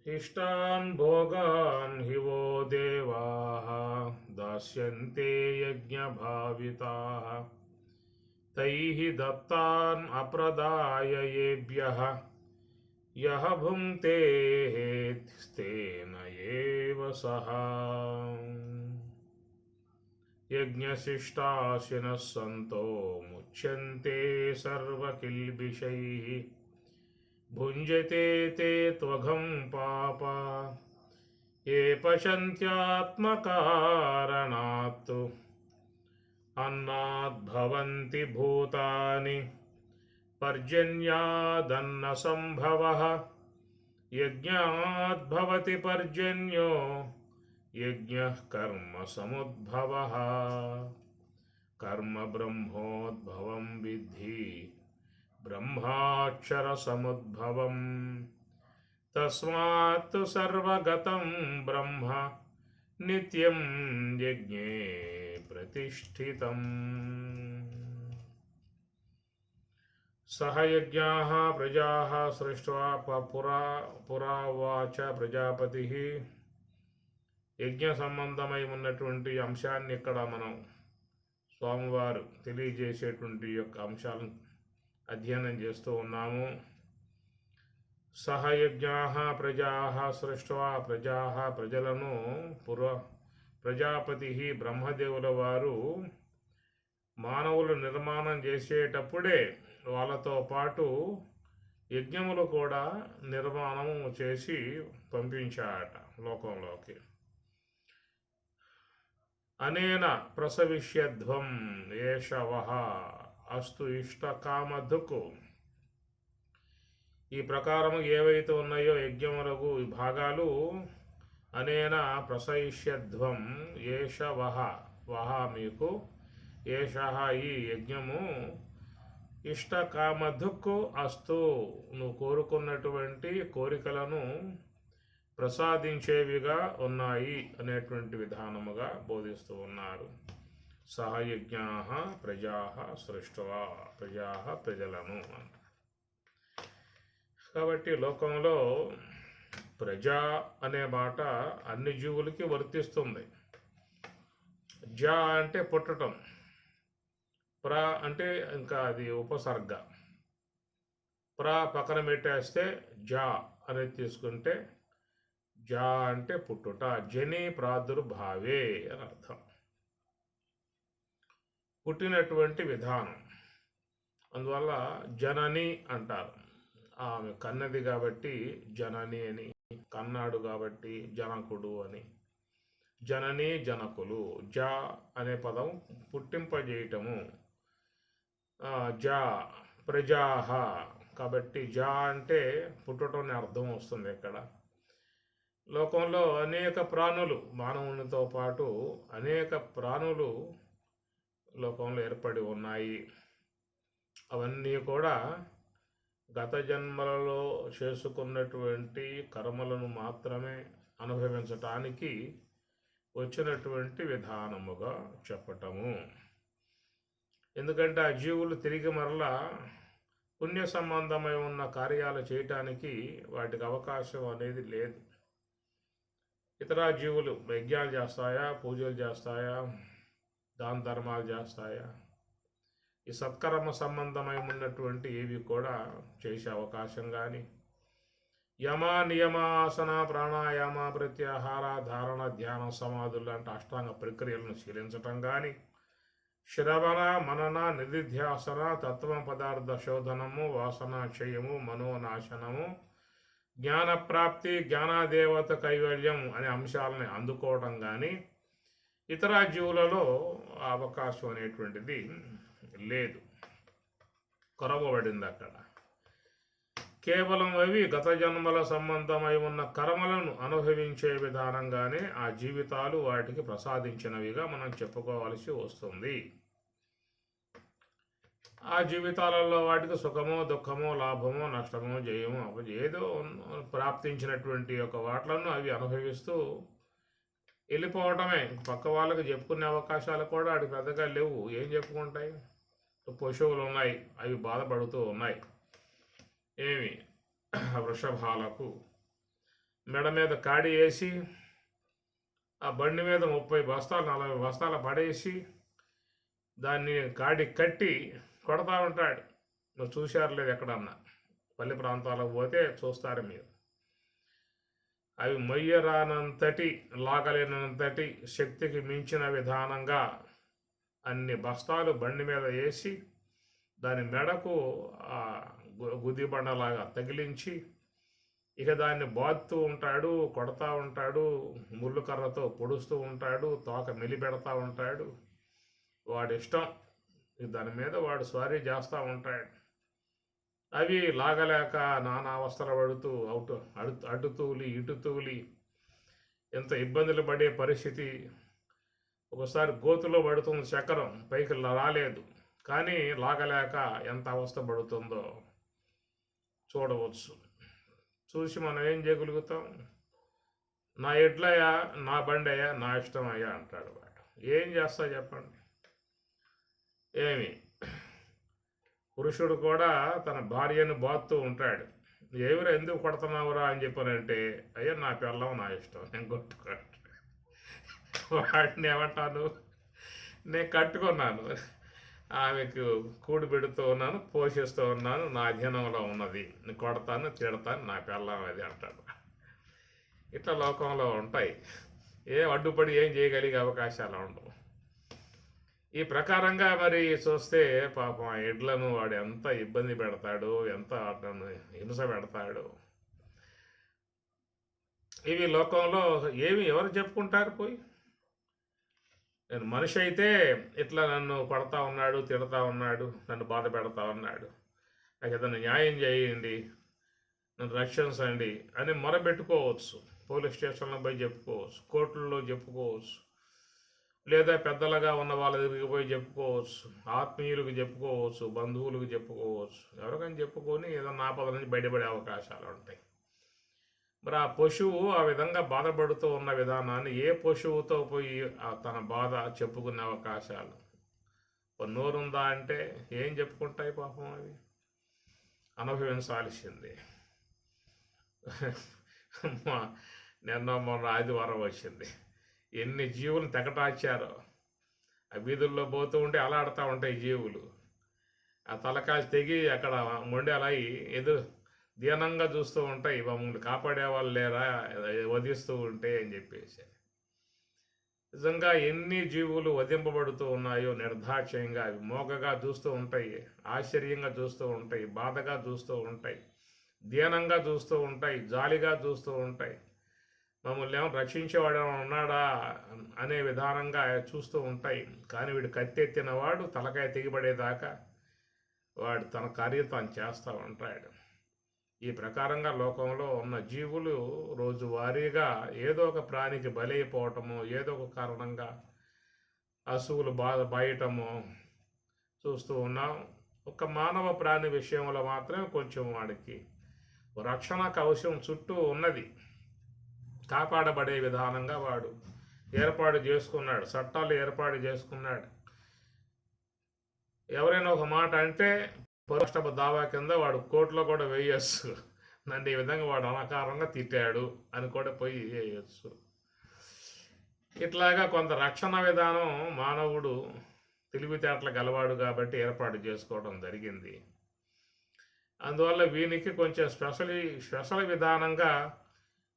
इष्टान् भोगान् हि वो देवाः दास्यन्ते यज्ञभाविताः तैः दत्तान् अप्रदाय येभ्यः यः भुङ्क्ते तेन एव सः यज्ञशिष्टाशिनः सन्तो मुच्यन्ते सर्वकिल्बिषैः भुञ्जते ते त्वघं पापा ये पचन्त्यात्मकारणात् अन्नाद्भवन्ति भूतानि पर्जन्यादन्नसम्भवः यज्ञाद्भवति पर्जन्यो यज्ञः कर्मसमुद्भवः कर्म ब्रह्मोद्भवं विद्धि ब्रह्माक्षरसमुद्भवम् तस्मात् सर्वगतं ब्रह्म नित्यं यज्ञे प्रतिष्ठितम् सह यज्ञाः प्रजाः सृष्ट्वा पुरावाच ప్రజాపతిః యజ్ఞ సంబంధమై ఉన్నటువంటి అంశాన్ని ఇక్కడ మనం స్వామివారు తెలియజేసేటువంటి యొక్క అంశాలను అధ్యయనం చేస్తూ ఉన్నాము. సహయజ్ఞాః ప్రజాః సృష్ట్వా ప్రజలను ప్రజాపతి బ్రహ్మదేవుల వారు మానవులు నిర్మాణం చేసేటప్పుడే వాళ్ళతో పాటు యజ్ఞములు కూడా నిర్మాణము చేసి పంపించాట లోకంలోకి. అనేన ప్రసవిష్యధ్వం ఏషవః అస్తు ఇష్టకామధుకు. ఈ ప్రకారము ఏవైతే ఉన్నాయో యజ్ఞములకు భాగాలు అనేన ప్రసవిష్యధ్వం ఏషవః వహ మీకు ఏషః ఈ యజ్ఞము ఇష్టకామధుక్కు అస్తు నువ్వు కోరుకున్నటువంటి కోరికలను ప్రసాదించేవిగా ఉన్నాయి అనేటువంటి విధానముగా బోధిస్తూ ఉన్నారు. సహయజ్ఞాః ప్రజాః సృష్ట్వా ప్రజలను. కాబట్టి లోకంలో ప్రజా అనే మాట అన్ని జీవులకి వర్తిస్తుంది. జా అంటే పుట్టటం, ప్ర అంటే ఇంకా అది ఉపసర్గ. ప్ర పక్కన పెట్టేస్తే జా అనేది తీసుకుంటే జా అంటే పుట్టుట, జని ప్రాదుర్భావే అని అర్థం. పుట్టినటువంటి విధానం. అందువల్ల జనని అంటారు. ఆమె కన్నది కాబట్టి జనని అని, కన్నాడు కాబట్టి జనకుడు అని. జనని జనకులు. జా అనే పదం పుట్టింపజేయటము. జా ప్రజాహ కాబట్టి జా అంటే పుట్టడం అనే అర్థం వస్తుంది ఇక్కడ. లోకంలో అనేక ప్రాణులు, మానవునితో పాటు అనేక ప్రాణులు లోకంలో ఏర్పడి ఉన్నాయి. అవన్నీ కూడా గత జన్మలలో చేసుకున్నటువంటి కర్మలను మాత్రమే అనుభవించటానికి వచ్చినటువంటి విధానముగా చెప్పటము. ఎందుకంటే ఆ జీవులు తిరిగి మరలా పుణ్య సంబంధమై ఉన్న కార్యాలు చేయటానికి వాటికి అవకాశం అనేది లేదు. ఇతర జీవులు యజ్ఞాలు చేస్తాయా, పూజలు చేస్తాయా, దాన ధర్మాలు చేస్తాయా, ఈ సత్కర్మ సంబంధమై ఉన్నటువంటి ఏవి కూడా చేసే అవకాశం కానీ, యమ నియమ ఆసన ప్రాణాయామ ప్రత్యాహార ధారణ ధ్యాన సమాధులు లాంటి అష్టాంగ ప్రక్రియలను శీలించటం కానీ, శ్రవణ మనన నిధిధ్యాసన తత్వ పదార్థ శోధనము వాసన క్షయము మనోనాశనము జ్ఞానప్రాప్తి జ్ఞానదేవత కైవల్యం అనే అంశాలని అందుకోవడం కానీ ఇతర జీవులలో అవకాశం అనేటువంటిది లేదు, కొరవబడింది అక్కడ. కేవలం అవి గత జన్మల సంబంధమై ఉన్న కర్మలను అనుభవించే విధానంగానే ఆ జీవితాలు వాటికి ప్రసాదించినవిగా మనం చెప్పుకోవాల్సి వస్తుంది. ఆ జీవితాలలో వాటికి సుఖమో దుఃఖమో లాభమో నష్టమో జయమో ఏదో ప్రాప్తించినటువంటి యొక్క వాట్లను అవి అనుభవిస్తూ వెళ్ళిపోవటమే. పక్క వాళ్ళకి చెప్పుకునే అవకాశాలు కూడా వాటికి పెద్దగా లేవు. ఏం చెప్పుకుంటాయి? పశువులు ఉన్నాయి, అవి బాధపడుతూ ఉన్నాయి. ఏమి వృషభాలకు మెడ మీద కాడి వేసి ఆ బండి మీద 30 బస్తాలు 40 బస్తాలు పడేసి దాన్ని కాడి కట్టి కొడతా ఉంటాడు. నువ్వు చూశారు లేదు ఎక్కడన్నా, పల్లె ప్రాంతాలకు పోతే చూస్తారు మీరు. అవి మొయ్యరానంతటి, లాగలేనంతటి శక్తికి మించిన విధానంగా అన్ని బస్తాలు బండి మీద వేసి దాని మెడకు గుదిబండలాగా తగిలించి ఇక దాన్ని బాదుతూ ఉంటాడు, కొడతా ఉంటాడు, ముళ్ళు కర్రతో పొడుస్తూ ఉంటాడు, తోక మెలిపెడతా ఉంటాడు. వాడి ఇష్టం, దాని మీద వాడు స్వారీ చేస్తూ ఉంటాడు. అవి లాగలేక నానా అవస్థలు పడుతూ అటు తూలి ఇటు తూలి ఎంత ఇబ్బందులు పడే పరిస్థితి. ఒకసారి గోతులో పడుతుంది చక్రం, పైకి రాలేదు, కానీ లాగలేక ఎంత అవస్థ పడుతుందో చూడవచ్చు. చూసి మనం ఏం చేయగలుగుతాం? నా ఎడ్లయ్యా, నా బండి అయ్యా, నా ఇష్టం అయ్యా అంటాడు వాడు. ఏం చేస్తా చెప్పండి? ఏమి పురుషుడు కూడా తన భార్యను బాదుతూ ఉంటాడు. ఎవరు ఎందుకు కొడుతున్నావురా అని చెప్పానంటే, అయ్యా నా పిల్లం నా ఇష్టం, నేను కొట్టుకుంటాను. వాడిని ఏమంటాను, నేను కట్టుకున్నాను, ఆమెకు కూడి పెడుతూ ఉన్నాను, పోషిస్తూ ఉన్నాను, నా అధీనంలో ఉన్నది, నేను కొడతాను తిడతాను, నా పిల్లం అది అంటాడు. ఇట్లా లోకంలో ఉంటాయి. అడ్డుపడి ఏం చేయగలిగే అవకాశాలు ఉండవు. ఈ ప్రకారంగా మరి చూస్తే పాపం ఆ ఎడ్లను వాడు ఎంత ఇబ్బంది పెడతాడు, ఎంత హింస పెడతాడు. ఇవి లోకంలో ఎవరు చెప్పుకుంటారు పోయి? నేను మనిషి అయితే ఇట్లా నన్ను కొడతా ఉన్నాడు, తిడతా ఉన్నాడు, నన్ను బాధ పెడతా ఉన్నాడు, నాకు ఏదైనా న్యాయం చేయండి, నన్ను రక్షించండి అని మొరబెట్టుకోవచ్చు. పోలీస్ స్టేషన్లో పోయి చెప్పుకోవచ్చు, కోర్టుల్లో చెప్పుకోవచ్చు, లేదా పెద్దలుగా ఉన్న వాళ్ళ దగ్గరికి పోయి చెప్పుకోవచ్చు, ఆత్మీయులకు చెప్పుకోవచ్చు, బంధువులకు చెప్పుకోవచ్చు. ఎవరికైనా చెప్పుకొని ఏదైనా ఆపద నుంచి బయటపడే అవకాశాలు ఉంటాయి. మరి ఆ పశువు ఆ విధంగా బాధపడుతూ ఉన్న విధానాన్ని ఏ పశువుతో పోయి తన బాధ చెప్పుకునే అవకాశాలు? నోరుందా అంటే ఏం చెప్పుకుంటాయి పాపం? అవి అనుభవించాల్సిందే. మొన్న ఆదివారం వచ్చింది, ఎన్ని జీవులు తెగటాచారో. ఆ వీధుల్లో పోతూ ఉంటే అలాడుతూ ఉంటాయి జీవులు. ఆ తలకాయలు తెగి అక్కడ మొండెలై దీనంగా చూస్తూ ఉంటాయి, మమ్మల్ని కాపాడే వాళ్ళు లేరా వధిస్తూ ఉంటే అని చెప్పేసి. నిజంగా ఎన్ని జీవులు వధింపబడుతూ ఉన్నాయో నిర్దాక్ష్యంగా. అవి మోగగా చూస్తూ ఉంటాయి, ఆశ్చర్యంగా చూస్తూ ఉంటాయి, బాధగా చూస్తూ ఉంటాయి, దీనంగా చూస్తూ ఉంటాయి, జాలిగా చూస్తూ ఉంటాయి. మమ్మల్ని ఏమో రక్షించేవాడు ఉన్నాడా అనే విధానంగా చూస్తూ ఉంటాయి. కానీ వీడు కత్తెత్తిన వాడు తలకాయ తెగిపడేదాకా వాడు తన కార్యం తాను చేస్తూ ఉంటాడు. ఈ ప్రకారంగా లోకంలో ఉన్న జీవులు రోజువారీగా ఏదో ఒక ప్రాణికి బలైపోవటము, ఏదో ఒక కారణంగా అసువులు బాయటము చూస్తూ ఉన్నాం. ఒక మానవ ప్రాణి విషయంలో మాత్రమే కొంచెం వాడికి రక్షణ కవచం చుట్టూ ఉన్నది, కాపాడబడే విధానంగా వాడు ఏర్పాటు చేసుకున్నాడు, చట్టాలు ఏర్పాటు చేసుకున్నాడు. ఎవరైనా ఒక మాట అంటే పరోక్ష దావా కింద వాడు కోర్టులో కూడా వేయచ్చు, నన్ను ఈ విధంగా వాడు అనకారంగా తిట్టాడు అని కూడా పోయి వేయచ్చు. ఇట్లాగా కొంత రక్షణ విధానం మానవుడు తెలివితేటలు గలవాడు కాబట్టి ఏర్పాటు చేసుకోవడం జరిగింది. అందువల్ల వీనికి కొంచెం స్పెషల్ విధానంగా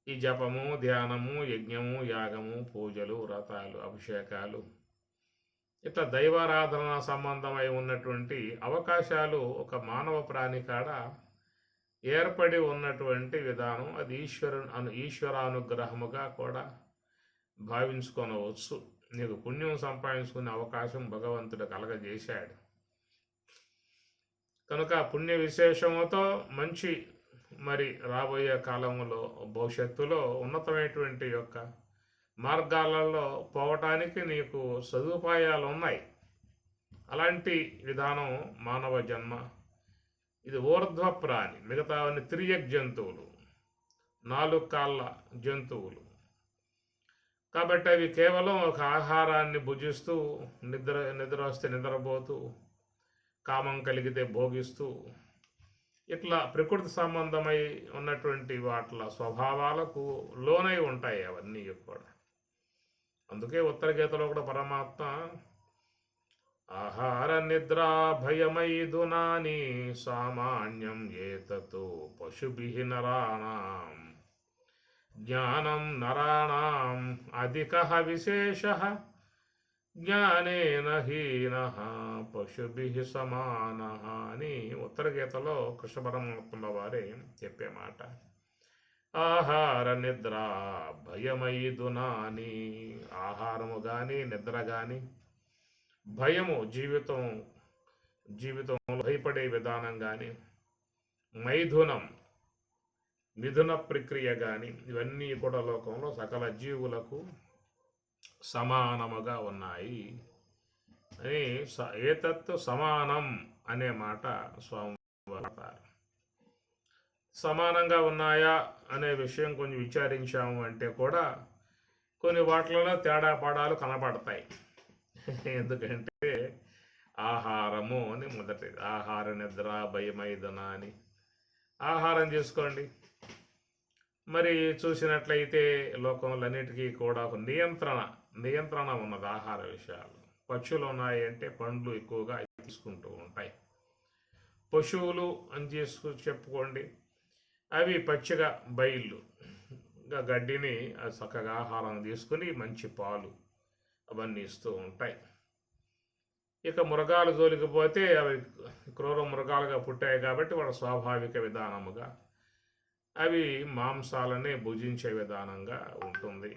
ఈ జపము, ధ్యానము, యజ్ఞము, యాగము, పూజలు, వ్రతాలు, అభిషేకాలు, ఇట్లా దైవారాధన సంబంధమై ఉన్నటువంటి అవకాశాలు ఒక మానవ ప్రాణి కాడ ఏర్పడి ఉన్నటువంటి విధానం. అది ఈశ్వరానుగ్రహముగా కూడా భావించుకొనవచ్చు. నీకు పుణ్యం సంపాదించుకునే అవకాశం భగవంతుడు కలగజేశాడు కనుక పుణ్య విశేషముతో మంచి మరి రాబోయే కాలంలో భవిష్యత్తులో ఉన్నతమైనటువంటి యొక్క మార్గాలలో పోవటానికి నీకు సదుపాయాలు ఉన్నాయి. అలాంటి విధానం మానవ జన్మ. ఇది ఊర్ధ్వ ప్రాణి, మిగతావన్నీ తిరియక్ జంతువులు, 4 కాళ్ళ జంతువులు. కాబట్టి అవి కేవలం ఒక ఆహారాన్ని భుజిస్తూ, నిద్ర వస్తే నిద్రపోతూ, కామం కలిగితే భోగిస్తూ, ఇట్లా ప్రకృతి సంబంధమై ఉన్నటువంటి వాట్ల స్వభావాలకు లోనై ఉంటాయి అవన్నీ కూడా. అందుకే ఉత్తర గీతలో కూడా పరమాత్మ ఆహార నిద్రా భయమైదునాని సామాన్యం ఏతతు పశుభిః నరాణాం జ్ఞానం నరాణాం అధికః విశేషః జ్ఞానేన హీనః పశుభిః సమానః అని ఉత్తర గీతలో కృష్ణ పరమాత్మ వారే చెప్పే మాట. ఆహార నిద్ర భయమైదునాని, ఆహారము కానీ నిద్ర కానీ భయము జీవితంలో భయపడే విధానం కానీ మైథునం మిథున ప్రక్రియ కానీ ఇవన్నీ కూడా లోకంలో సకల జీవులకు సమానముగా ఉన్నాయి అని ఏతత్తు సమానం అనే మాట స్వామి వాడతారు. సమానంగా ఉన్నాయా అనే విషయం కొంచెం విచారించాము అంటే కూడా కొన్ని వాటిలలో తేడా పాడాలు కనపడతాయి. ఎందుకంటే ఆహారము అని మొదటిది, ఆహార నిద్ర భయమైదన అని. ఆహారం చేసుకోండి, మరి చూసినట్లయితే లోకంలన్నిటికీ కూడా ఒక నియంత్రణ ఉన్నది ఆహార విషయాలు. పక్షులు ఉన్నాయి అంటే పండ్లు ఎక్కువగా తీసుకుంటూ ఉంటాయి. పశువులు అని చెప్పుకోండి, అవి పచ్చిగా బయళ్ళు గడ్డిని చక్కగా ఆహారం తీసుకుని మంచి పాలు అవన్నీ ఇస్తూ ఉంటాయి. ఇక మృగాలు జోలికి పోతే అవి క్రూర మృగాలుగా పుట్టాయి కాబట్టి వాళ్ళ స్వాభావిక విధానముగా అవి మాంసాలనే భుజించే విధానంగా ఉంటుంది.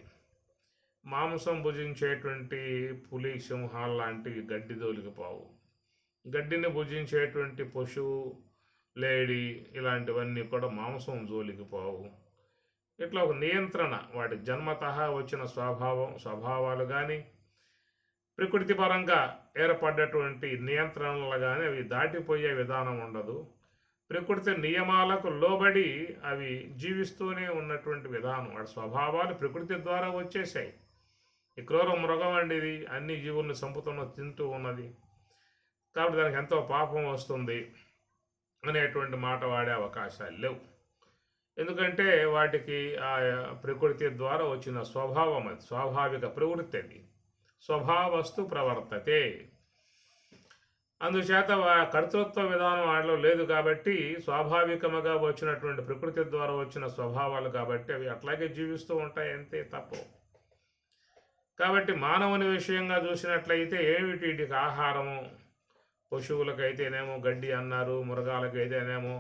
మాంసం భుజించేటువంటి పులి సింహాలు లాంటివి గడ్డి జోలికి పోవు. గడ్డిని భుజించేటువంటి పశువు లేడి ఇలాంటివన్నీ కూడా మాంసం జోలికి పోవు. ఇట్లా ఒక నియంత్రణ, వాటి జన్మతః వచ్చిన స్వభావాలు కానీ ప్రకృతి పరంగా ఏర్పడ్డటువంటి నియంత్రణలు కానీ అవి దాటిపోయే విధానం ఉండదు. ప్రకృతి నియమాలకు లోబడి అవి జీవిస్తూనే ఉన్నటువంటి విధానం, వాటి స్వభావాలు ప్రకృతి ద్వారా వచ్చేసాయి. ఈ క్రూర మృగం వంటిది అన్ని జీవుల్ని తింటూ ఉన్నది కాబట్టి దానికి ఎంతో పాపం వస్తుంది అనేటువంటి మాట వాడే అవకాశాలు లేవు. ఎందుకంటే వాటికి ఆ ప్రకృతి ద్వారా వచ్చిన స్వభావం, అది స్వాభావిక ప్రవృత్తి, అది స్వభావస్తు ప్రవర్తతే. అందుచేత కర్తృత్వ విధానం వాటిలో లేదు కాబట్టి స్వాభావికముగా వచ్చినటువంటి ప్రకృతి ద్వారా వచ్చిన స్వభావాలు కాబట్టి అవి అట్లాగే జీవిస్తూ ఉంటాయి, అంతే తప్పు. కాబట్టి మానవుని విషయంగా చూసినట్లయితే ఏమిటి వీటికి ఆహారము? పశువులకైతేనేమో గడ్డి అన్నారు, మృగాలకైతేనేమో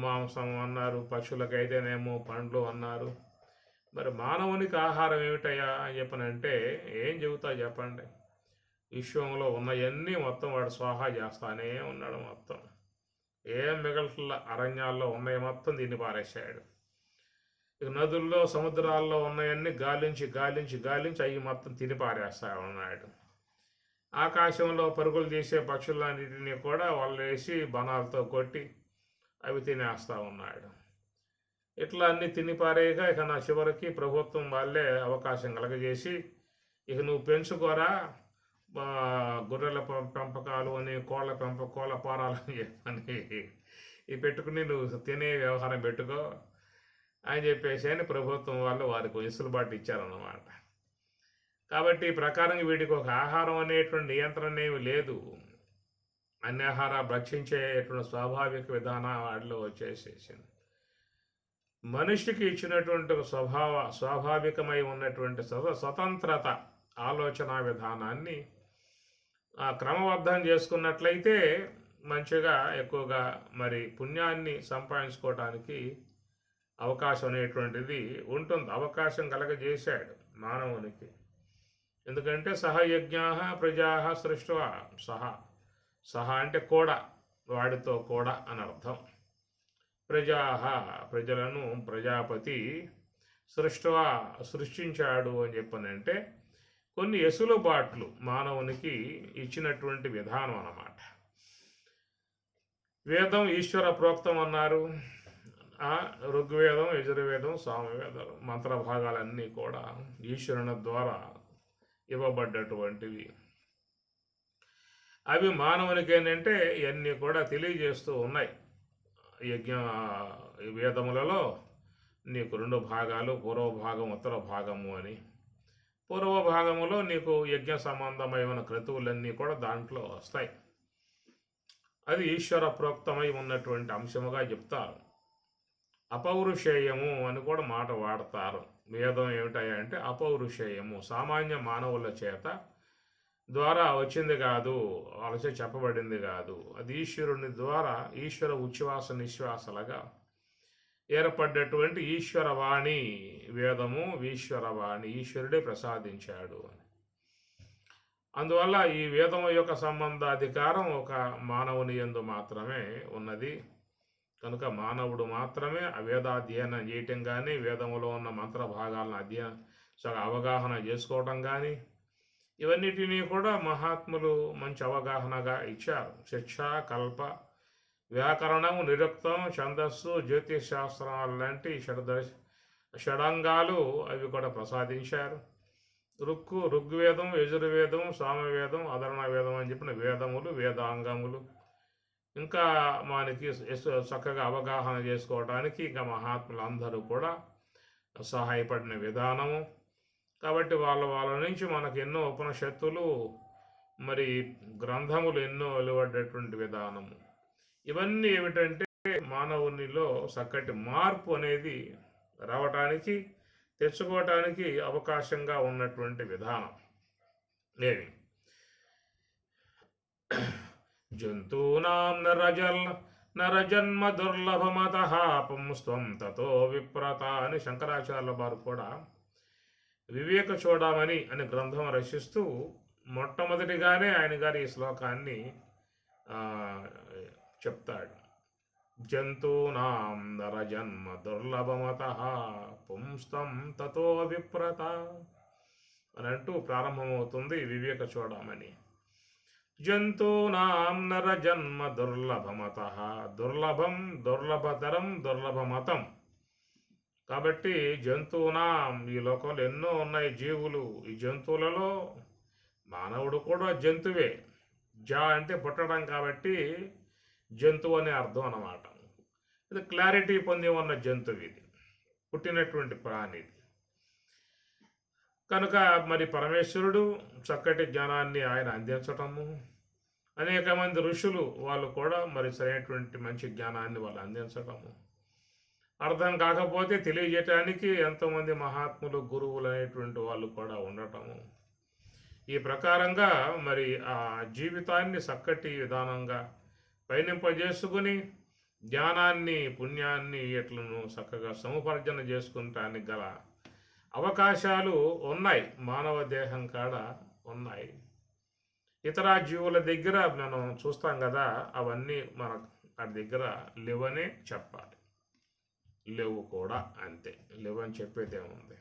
మాంసం అన్నారు, పశువులకైతేనేమో పండ్లు అన్నారు. మరి మానవునికి ఆహారం ఏమిటయ్యా అని చెప్పనంటే ఏం చెబుతా చెప్పండి? విశ్వంలో ఉన్నవన్నీ మొత్తం వాడు స్వాహా చేస్తానే ఉన్నాడు. మొత్తం ఏం మిగల అరణ్యాల్లో ఉన్నాయి మొత్తం దీన్ని పారేసాడు. ఇక నదుల్లో సముద్రాల్లో ఉన్నవన్నీ గాలించి అవి మొత్తం తిని పారేస్తా ఉన్నాడు. ఆకాశంలో పరుగులు చేసే పక్షులన్నిటినీ కూడా వాళ్ళు వేసి బనాలతో కొట్టి అవి తినేస్తూ ఉన్నాడు. ఇట్లా అన్నీ తినిపారేగా ఇక నా చివరికి ప్రభుత్వం వాళ్ళే అవకాశం కలగజేసి ఇక నువ్వు పెంచుకోరా, గొర్రెల పెంపకాలు అని కోళ్ళ పారాలని చెప్పని ఇవి పెట్టుకుని నువ్వు తినే వ్యవహారం పెట్టుకో అని చెప్పేసి అని ప్రభుత్వం వాళ్ళు వారికి వెసులుబాటు ఇచ్చారన్నమాట. కాబట్టి ఈ ప్రకారం వీటికి ఒక ఆహారం అనేటువంటి నియంత్రణ ఏమి లేదు. అన్ని ఆహారాలు భక్షించేటువంటి స్వాభావిక విధానం వాటిలో వచ్చేసేసింది. మనిషికి ఇచ్చినటువంటి స్వాభావికమై ఉన్నటువంటి స్వతంత్రత ఆలోచన విధానాన్ని క్రమబద్ధం చేసుకున్నట్లయితే మంచిగా ఎక్కువగా మరి పుణ్యాన్ని సంపాదించుకోవడానికి అవకాశం అనేటువంటిది ఉంటుంది. అవకాశం కలగజేశాడు మానవునికి. ఎందుకంటే సహయజ్ఞా ప్రజా సృష్ట్వా, సహ అంటే కూడా, వాడితో కూడా అని అర్థం. ప్రజలను ప్రజాపతి సృష్టించాడు అని చెప్పనంటే కొన్ని ఎసులుబాట్లు మానవునికి ఇచ్చినటువంటి విధానం అన్నమాట. వేదం ఈశ్వర ప్రోక్తం అన్నారు. ఋగ్వేదం, యజుర్వేదం, సామవేదం మంత్రభాగాలన్నీ కూడా ఈశ్వరుని ద్వారా ఇవ్వబడ్డటువంటివి. అవి మానవునికి ఏంటంటే ఇవన్నీ కూడా తెలియజేస్తూ ఉన్నాయి. యజ్ఞ ఈ వేదములలో నీకు 2 భాగాలు, పూర్వ భాగం, ఉత్తర భాగము అని. పూర్వ భాగములో నీకు యజ్ఞ సంబంధమైన క్రతువులన్నీ కూడా దాంట్లో వస్తాయి. అది ఈశ్వర ప్రోక్తమై ఉన్నటువంటి అంశముగా చెప్తారు. అపౌరుషేయము అని కూడా మాట వాడతారు. వేదం ఏమిటాయంటే అపౌరుషేయము, సామాన్య మానవుల చేత ద్వారా వచ్చింది కాదు, వాళ్ళచే చెప్పబడింది కాదు. అది ఈశ్వరుని ద్వారా ఈశ్వర ఉచ్ఛ్వాస నిశ్వాసలుగా ఏర్పడ్డటువంటి ఈశ్వరవాణి వేదము. ఈశ్వరవాణి ఈశ్వరుడే ప్రసాదించాడు అని. అందువల్ల ఈ వేదము యొక్క సంబంధాధికారం ఒక మానవుని యందు మాత్రమే ఉన్నది. కనుక మానవుడు మాత్రమే ఆ వేదాధ్యయనం చేయటం కానీ, వేదములో ఉన్న మంత్ర భాగాలను అవగాహన చేసుకోవటం కానీ, ఇవన్నిటినీ కూడా మహాత్ములు మంచి అవగాహనగా ఇచ్చారు. శిక్ష, కల్ప, వ్యాకరణం, నిరుక్తం, ఛందస్సు, జ్యోతిష్ శాస్త్రాలు లాంటి షడంగాలు అవి కూడా ప్రసాదించారు. ఋగ్వేదం, యజుర్వేదం, సామవేదం, అధర్ణ వేదం అని చెప్పిన వేదములు, వేదాంగములు ఇంకా మనకి చక్కగా అవగాహన చేసుకోవడానికి ఇంకా మహాత్ములందరూ కూడా సహాయపడిన విధానము. కాబట్టి వాళ్ళ నుంచి మనకు ఎన్నో ఉపనిషత్తులు, మరి గ్రంథములు ఎన్నో వెలువడ్డటువంటి విధానము. ఇవన్నీ ఏమిటంటే మానవునిలో చక్కటి మార్పు అనేది రావటానికి, తెచ్చుకోవటానికి అవకాశంగా ఉన్నటువంటి విధానం. ఏమి జంతూనాం నరజన్మ దుర్లభమతః పుంస్త్వం తతో విప్రత అని శంకరాచార్యుల వారు కూడా వివేక చూడమని అనే గ్రంథం రచిస్తూ మొట్టమొదటిగానే ఆయన గారి ఈ శ్లోకాన్ని చెప్తాడు. జంతూనాం నరజన్మ దుర్లభమతః పుంస్త్వం తతో విప్రత అని అంటూ ప్రారంభమవుతుంది వివేక చూడమని. జంతూనాం నరజన్మ దుర్లభమతః, దుర్లభం, దుర్లభతరం, దుర్లభమతం. కాబట్టి జంతువునాం, ఈ లోకంలో ఎన్నో ఉన్నాయి జీవులు. ఈ జంతువులలో మానవుడు కూడా జంతువే. అంటే పుట్టడం కాబట్టి జంతువు అనే అర్థం అన్నమాట. ఇది క్లారిటీ పొంది ఉన్న జంతువు, ఇది పుట్టినటువంటి ప్రాణి. కనుక మరి పరమేశ్వరుడు చక్కటి జ్ఞానాన్ని ఆయన అందించటము, అనేక మంది ఋషులు వాళ్ళు కూడా మరి సరైనటువంటి మంచి జ్ఞానాన్ని వాళ్ళు అందించటము, అర్థం కాకపోతే తెలియజేయటానికి ఎంతోమంది మహాత్ములు, గురువులు అనేటువంటి వాళ్ళు కూడా ఉండటము. ఈ ప్రకారంగా మరి ఆ జీవితాన్ని చక్కటి విధానంగా పయనింపజేసుకుని జ్ఞానాన్ని, పుణ్యాన్ని ఎట్లను చక్కగా సముపార్జన చేసుకుంటానికి గల అవకాశాలు ఉన్నాయి. మానవ దేహం కాడ ఉన్నాయి. ఇతర జీవుల దగ్గర మనం చూస్తాం కదా, అవన్నీ మన వాటి దగ్గర లేవనే చెప్పాలి. లేవు కూడా అంతే, లేవని చెప్పేదేముంది.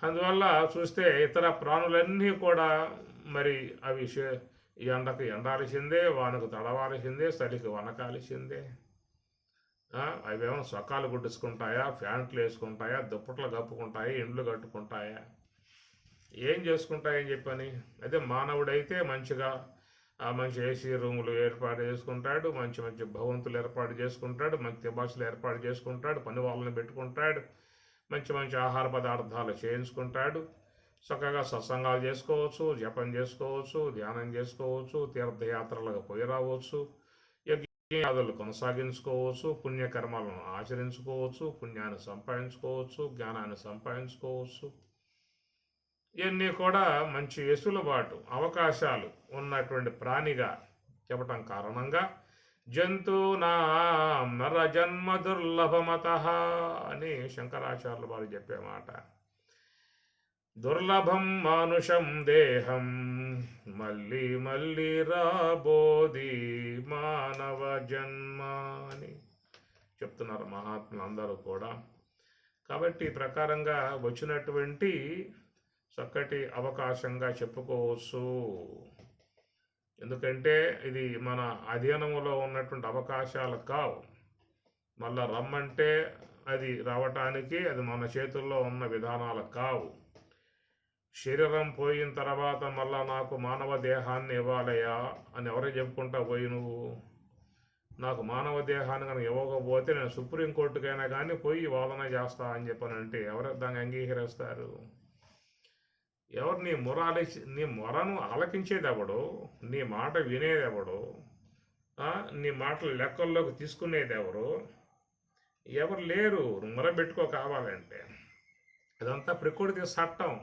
అందువల్ల చూస్తే ఇతర ప్రాణులన్నీ కూడా మరి అవి ఎండకు ఎండాల్సిందే, వానకు తడవాల్సిందే, చలికి వనకాల్సిందే. అవేమైనా సొక్కాలు గుడ్డుకుంటాయా, ప్యాంట్లు వేసుకుంటాయా, దుప్పట్లు కప్పుకుంటాయా, ఇండ్లు కట్టుకుంటాయా, ఏం చేసుకుంటాయని చెప్పని. అదే మానవుడైతే మంచిగా మంచి ఏసీ రూములు ఏర్పాటు చేసుకుంటాడు, మంచి మంచి భవంతులు ఏర్పాటు చేసుకుంటాడు, మంచి తిబాసులు ఏర్పాటు చేసుకుంటాడు, పని వాళ్ళని పెట్టుకుంటాడు, మంచి మంచి ఆహార పదార్థాలు చేయించుకుంటాడు, చక్కగా సత్సంగాలు చేసుకోవచ్చు, జపం చేసుకోవచ్చు, ధ్యానం చేసుకోవచ్చు, తీర్థయాత్రలకు పోయి రావచ్చు, యజ్ఞాదులు కొనసాగించుకోవచ్చు, పుణ్యకర్మాలను ఆచరించుకోవచ్చు, పుణ్యాన్ని సంపాదించుకోవచ్చు, జ్ఞానాన్ని సంపాదించుకోవచ్చు. ఇవన్నీ కూడా మంచి వెసులుబాటు, అవకాశాలు ఉన్నటువంటి ప్రాణిగా చెప్పటం కారణంగా జంతువునాం నరజన్మ దుర్లభమతః అని శంకరాచార్యులు వారు చెప్పే మాట. దుర్లభం మానుషం దేహం మళ్ళీ మళ్ళీ రాబోది మానవ జన్మ అని చెప్తున్నారు మహాత్ములు అందరూ కూడా. కాబట్టి ఈ ప్రకారంగా వచ్చినటువంటి చక్కటి అవకాశంగా చెప్పుకోవచ్చు. ఎందుకంటే ఇది మన అధీనములో ఉన్నటువంటి అవకాశాలు కావు. మళ్ళా రమ్మంటే అది రావటానికి అది మన చేతుల్లో ఉన్న విధానాలు కావు. శరీరం పోయిన తర్వాత మళ్ళా నాకు మానవ దేహాన్ని ఇవ్వాలయా అని ఎవరు చెప్పుకుంటా పోయి నువ్వు నాకు మానవ దేహాన్ని కనుక ఇవ్వకపోతే నేను సుప్రీంకోర్టుకైనా కానీ పోయి వాదన చేస్తా అని చెప్పానంటే ఎవరు దాన్ని అంగీకరిస్తారు? ఎవరు నీ మొరను ఆలకించేది ఎవడు? నీ మాట వినేది ఎవడు? నీ మాటలు లెక్కల్లోకి తీసుకునేది ఎవరు? ఎవరు లేరు. మొరబెట్టుకో కావాలంటే. అదంతా ప్రకృతి చట్టం.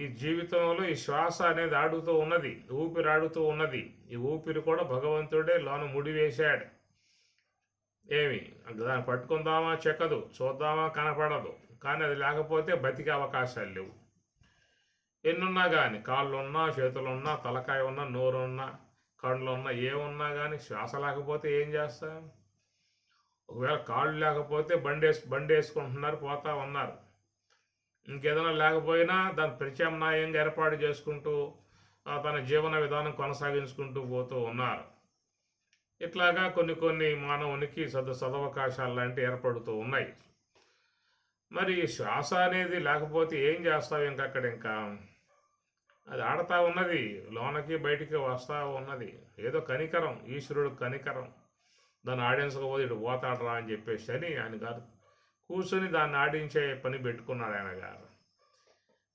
ఈ జీవితంలో ఈ శ్వాస అనేది ఆడుతూ ఉన్నది, ఊపిరి ఆడుతూ ఉన్నది. ఈ ఊపిరి కూడా భగవంతుడే లోన ముడివేశాడు. దాన్ని పట్టుకుందామా చెక్కదు, చూద్దామా కనపడదు. కానీ అది లేకపోతే బతికే అవకాశాలు లేవు. ఎన్నున్నా కానీ, కాళ్ళున్నా, చేతులున్నా, తలకాయ ఉన్నా, నోరున్నా, కళ్ళు ఉన్నా, ఏమున్నా కానీ శ్వాస లేకపోతే ఏం చేస్తాం? ఒకవేళ కాళ్ళు లేకపోతే బండి వేసుకుంటున్నారు, పోతా ఉన్నారు. ఇంకేదైనా లేకపోయినా దాని ప్రత్యామ్నాయంగా ఏర్పాటు చేసుకుంటూ తన జీవన విధానం కొనసాగించుకుంటూ పోతూ ఉన్నారు. ఇట్లాగా కొన్ని మానవునికి సదవకాశాలు లాంటివి ఏర్పడుతూ ఉన్నాయి. మరి శ్వాస అనేది లేకపోతే ఏం చేస్తావు? ఇంకా అది ఆడుతూ ఉన్నది, లోనకి బయటికి వస్తూ ఉన్నది. ఏదో కనికరం, ఈశ్వరుడు కనికరం. దాన్ని ఆడించకపోతే ఇటు పోతాడరా అని చెప్పేసి అని ఆయన గారు కూర్చొని దాన్ని ఆడించే పని పెట్టుకున్నాడు ఆయన గారు.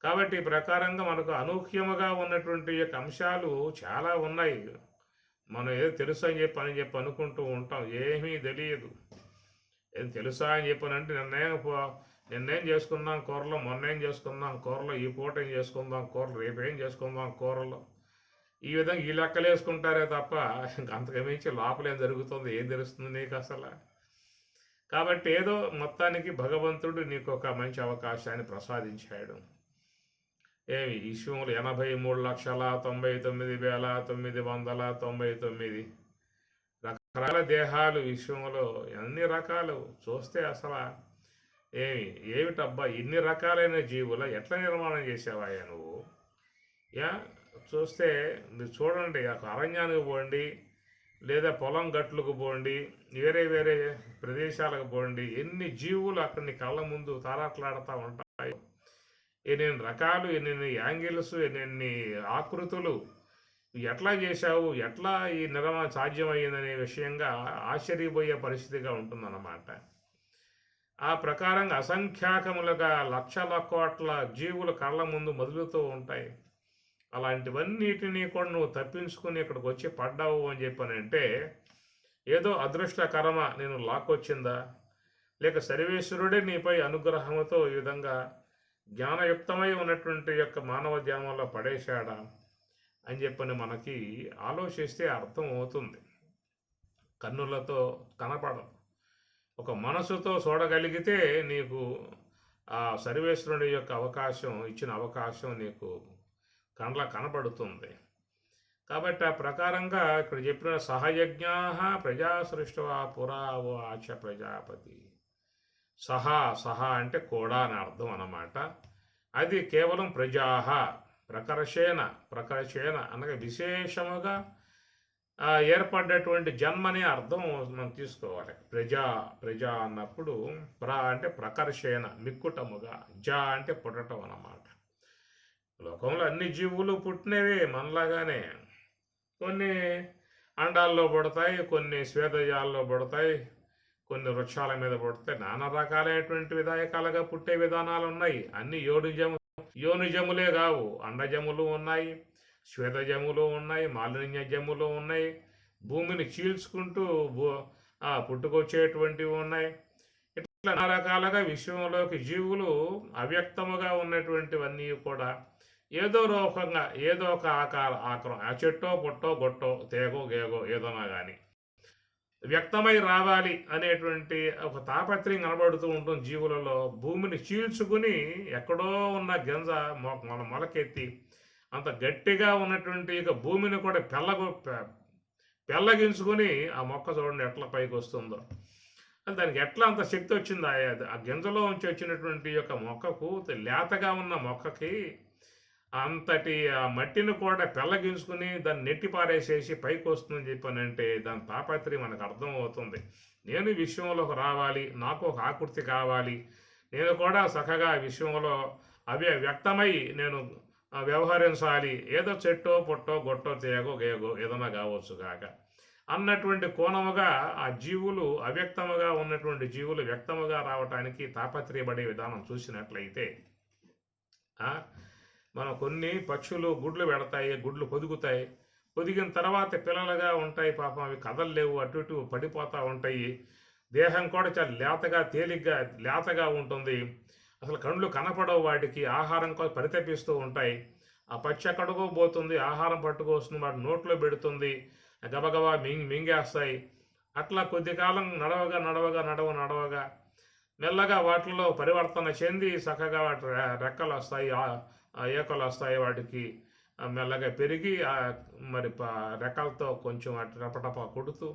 కాబట్టి ఈ ప్రకారంగా మనకు అనూహ్యముగా ఉన్నటువంటి యొక్క అంశాలు చాలా ఉన్నాయి. మనం ఏదో తెలుసు అని చెప్పి అనుకుంటూ ఉంటాం. ఏమీ తెలియదు. ఏం తెలుసా అని చెప్పానంటే నిన్నేం చేసుకుందాం కూరలో, మొన్నేం చేసుకుందాం కూరలో, ఈ పూట ఏం చేసుకుందాం కూరలు, రేపు ఏం చేసుకుందాం కూరలో, ఈ విధంగా ఈ లెక్కలు వేసుకుంటారే తప్ప అంతకమించి లోపలేం జరుగుతుంది, ఏం తెలుస్తుంది నీకు అసలు? కాబట్టి ఏదో మొత్తానికి భగవంతుడు నీకు ఒక మంచి అవకాశాన్ని ప్రసాదించాడు. ఈ విశ్వంలో 83,99,999 రకరకాల దేహాలు విశ్వంలో ఎన్ని రకాలు చూస్తే అసలు ఏమిటబ్బా ఇన్ని రకాలైన జీవుల ఎట్లా నిర్మాణం చేసావాయా నువ్వు? చూస్తే మీరు చూడండి, అరణ్యానికి పోండి, లేదా పొలం గట్లకు పోండి, వేరే ప్రదేశాలకు పోండి, ఎన్ని జీవులు అక్కడ నీ కళ్ళ ముందు తారాట్లాడుతూ ఉంటాయి. ఎన్ని రకాలు, ఎన్ని యాంగిల్స్, ఎన్ని ఆకృతులు, ఎట్లా చేశావు, ఎట్లా ఈ నిర్మాణం సాధ్యమయ్యిందనే విషయంగా ఆశ్చర్యపోయే పరిస్థితిగా ఉంటుందన్నమాట. ఆ ప్రకారంగా అసంఖ్యాకములుగా లక్షల కోట్ల జీవుల కళ్ళ ముందు మొదలుతూ ఉంటాయి. అలాంటివన్నిటినీ కూడా నువ్వు తప్పించుకుని ఇక్కడికి వచ్చి పడ్డావు అని చెప్పానంటే ఏదో అదృష్టకరమ నేను లాక్కొచ్చిందా, లేక సర్వేశ్వరుడే నీపై అనుగ్రహంతో ఈ విధంగా జ్ఞానయుక్తమై ఉన్నటువంటి యొక్క మానవ ధ్యానంలో పడేశాడా అని చెప్పని మనకి ఆలోచిస్తే అర్థం అవుతుంది. కన్నులతో కనపడదు, ఒక మనసుతో చూడగలిగితే నీకు ఆ సర్వేశ్వరుడి యొక్క ఇచ్చిన అవకాశం నీకు కనపడుతుంది. కాబట్టి ఆ ప్రకారంగా ఇక్కడ చెప్పిన సహయజ్ఞా ప్రజా సృష్టవా పురావో ఆచ ప్రజాపతి. సహా అంటే కూడా అని అర్థం అన్నమాట. అది కేవలం ప్రజాహ ప్రకర్షేణ అనగా విశేషముగా ఏర్పడ్డటువంటి జన్మనే అర్థం మనం తీసుకోవాలి. ప్రజా అన్నప్పుడు అంటే ప్రకర్షేణ మిక్కుటముగా, అంటే పుట్టటం అన్నమాట. లోకంలో అన్ని జీవులు పుట్టినవే మనలాగానే. కొన్ని అండాల్లో పడతాయి, కొన్ని శ్వేతజాల్లో పడతాయి, కొన్ని వృక్షాల మీద పడతాయి. నానా రకాలైనటువంటి విధాయకాలుగా పుట్టే విధానాలు ఉన్నాయి. అన్ని యోనిజములే కావు, అండజములు ఉన్నాయి, శ్వేతజములు ఉన్నాయి, మాలిన్య జములు ఉన్నాయి, భూమిని చీల్చుకుంటూ పుట్టుకొచ్చేటువంటివి ఉన్నాయి. ఇట్లా నానా రకాలుగా విశ్వంలోకి జీవులు అవ్యక్తముగా ఉన్నటువంటివన్నీ కూడా ఏదో రూపంగా ఏదో ఒక ఆకారం, ఆ చెట్టో పొట్టో గొట్టో తేగో గేగో ఏదోనా కానీ వ్యక్తమై రావాలి అనేటువంటి ఒక తాపత్రయం కనబడుతూ ఉంటుంది జీవులలో. భూమిని చీల్చుకుని ఎక్కడో ఉన్న గింజ మన మొలకెత్తి అంత గట్టిగా ఉన్నటువంటి ఇక భూమిని కూడా పెళ్ళగించుకొని ఆ మొక్క చూడండి ఎట్లా పైకి వస్తుందో. దానికి ఎట్లా అంత శక్తి వచ్చింది? ఆ గింజలో నుంచి వచ్చినటువంటి యొక్క మొక్కకు, లేతగా ఉన్న మొక్కకి అంతటి ఆ మట్టిని కూడా పెళ్ళగించుకుని దాన్ని నెట్టి పారేసేసి పైకి వస్తుందని చెప్పానంటే దాని తాపత్రయం మనకు అర్థమవుతుంది. నేను విశ్వంలోకి రావాలి, నాకు ఒక ఆకృతి కావాలి, నేను కూడా చక్కగా విశ్వంలో వ్యక్తమై నేను వ్యవహరించాలి. ఏదో చెట్టో పొట్టో గొట్టో తేగో గేగో ఏదైనా కావచ్చు కాక అన్నటువంటి కోణముగా ఆ జీవులు అవ్యక్తముగా ఉన్నటువంటి జీవులు వ్యక్తముగా రావటానికి తాపత్రయపడే విధానం చూసినట్లయితే మనం కొన్ని పక్షులు గుడ్లు పెడతాయి, గుడ్లు పొదుగుతాయి, పొదిగిన తర్వాత పిల్లలుగా ఉంటాయి, పాపం అవి కదలలేవు, అటు ఇటు పడిపోతూ ఉంటాయి, దేహం కూడా చాలా లేతగా తేలిగ్గా లేతగా ఉంటుంది, అసలు కళ్ళు కనపడవు, వాటికి ఆహారం కోసం పరితపిస్తూ ఉంటాయి. ఆ పక్షి ఎక్కడికో పోతుంది, ఆహారం పట్టుకొస్తుంది, వాటి నోట్లో పెడుతుంది, గబగబా మింగేస్తాయి. అట్లా కొద్ది కాలం నడవగా మెల్లగా వాటిలో పరివర్తన చెంది చక్కగా వాటి రెక్కలు వస్తాయి, ఏకలు వస్తాయి, వాటికి మెల్లగా పెరిగి మరి రెక్కలతో కొంచెం అటు టపటప కొడుతూ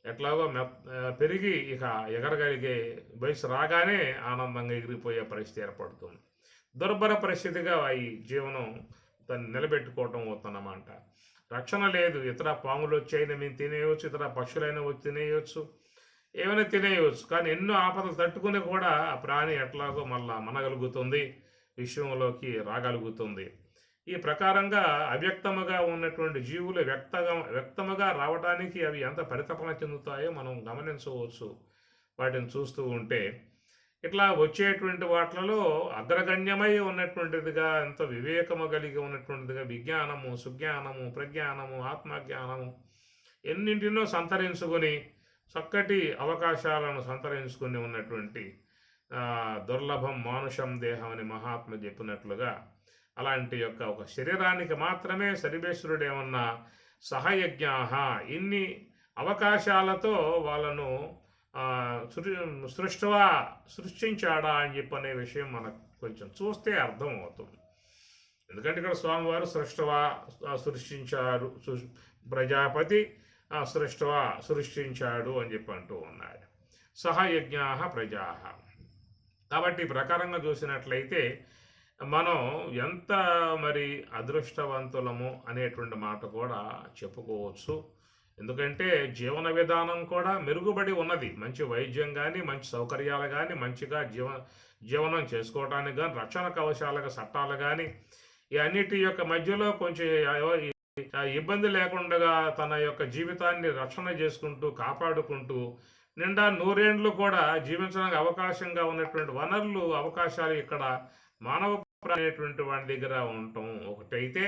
ఎట్లాగో పెరిగి ఇక ఎగరగలిగే వయసు రాగానే ఆనందంగా ఎగిరిపోయే పరిస్థితి ఏర్పడుతుంది. దుర్భర పరిస్థితిగా ఈ జీవనం దాన్ని నిలబెట్టుకోవటం అవుతుందన్నమాట. రక్షణ లేదు. ఇతర పాములు వచ్చైనా మేము తినేయవచ్చు, ఇతర పక్షులైనా వచ్చి తినేయవచ్చు, ఏమైనా తినేయవచ్చు, కానీ ఎన్నో ఆపదలు తట్టుకుని కూడా ఆ ప్రాణి ఎట్లాగో మళ్ళా మనగలుగుతుంది, విశ్వంలోకి రాగలుగుతుంది. ఈ ప్రకారంగా అవ్యక్తముగా ఉన్నటువంటి జీవులు వ్యక్తముగా రావడానికి అవి ఎంత పరితపన చెందుతాయో మనం గమనించవచ్చు వాటిని చూస్తూ ఉంటే. ఇట్లా వచ్చేటువంటి వాటిలలో అగ్రగణ్యమై ఉన్నటువంటిదిగా, ఎంతో వివేకము కలిగి ఉన్నటువంటిదిగా విజ్ఞానము, సుజ్ఞానము, ప్రజ్ఞానము, ఆత్మజ్ఞానము ఎన్నింటినో సంతరించుకొని చక్కటి అవకాశాలను సంతరించుకుని ఉన్నటువంటి దుర్లభం మానుషం దేహం అని మహాత్మ చెప్పినట్లుగా అలాంటి యొక్క ఒక శరీరానికి మాత్రమే సర్వేశ్వరుడేమన్నా సహయజ్ఞాహ ఇన్ని అవకాశాలతో వాళ్ళను సృష్టించాడా అని చెప్పనే విషయం మనకు కొంచెం చూస్తే అర్థం అవుతుంది. ఎందుకంటే ఇక్కడ స్వామివారు సృష్టించారు, ప్రజాపతి సృష్టించాడు అని చెప్పి అంటూ ఉన్నాడు. సహయజ్ఞా ప్రజా. కాబట్టి ఈ ప్రకారంగా చూసినట్లయితే మనం ఎంత మరి అదృష్టవంతులము అనేటువంటి మాట కూడా చెప్పుకోవచ్చు. ఎందుకంటే జీవన విధానం కూడా మెరుగుపడి ఉన్నది. మంచి వైద్యం కానీ, మంచి సౌకర్యాలు కానీ, మంచిగా జీవనం చేసుకోవడానికి కానీ, రక్షణ కవచాలుగా చట్టాలు కానీ, ఈ అన్నిటి యొక్క మధ్యలో కొంచెం ఇబ్బంది లేకుండా తన యొక్క జీవితాన్ని రక్షణ చేసుకుంటూ కాపాడుకుంటూ నిండా నూరేండ్లు కూడా జీవించడానికి అవకాశంగా ఉన్నటువంటి వనరులు, అవకాశాలు ఇక్కడ మానవ అనేటువంటి వాడి దగ్గర ఉండటం ఒకటైతే,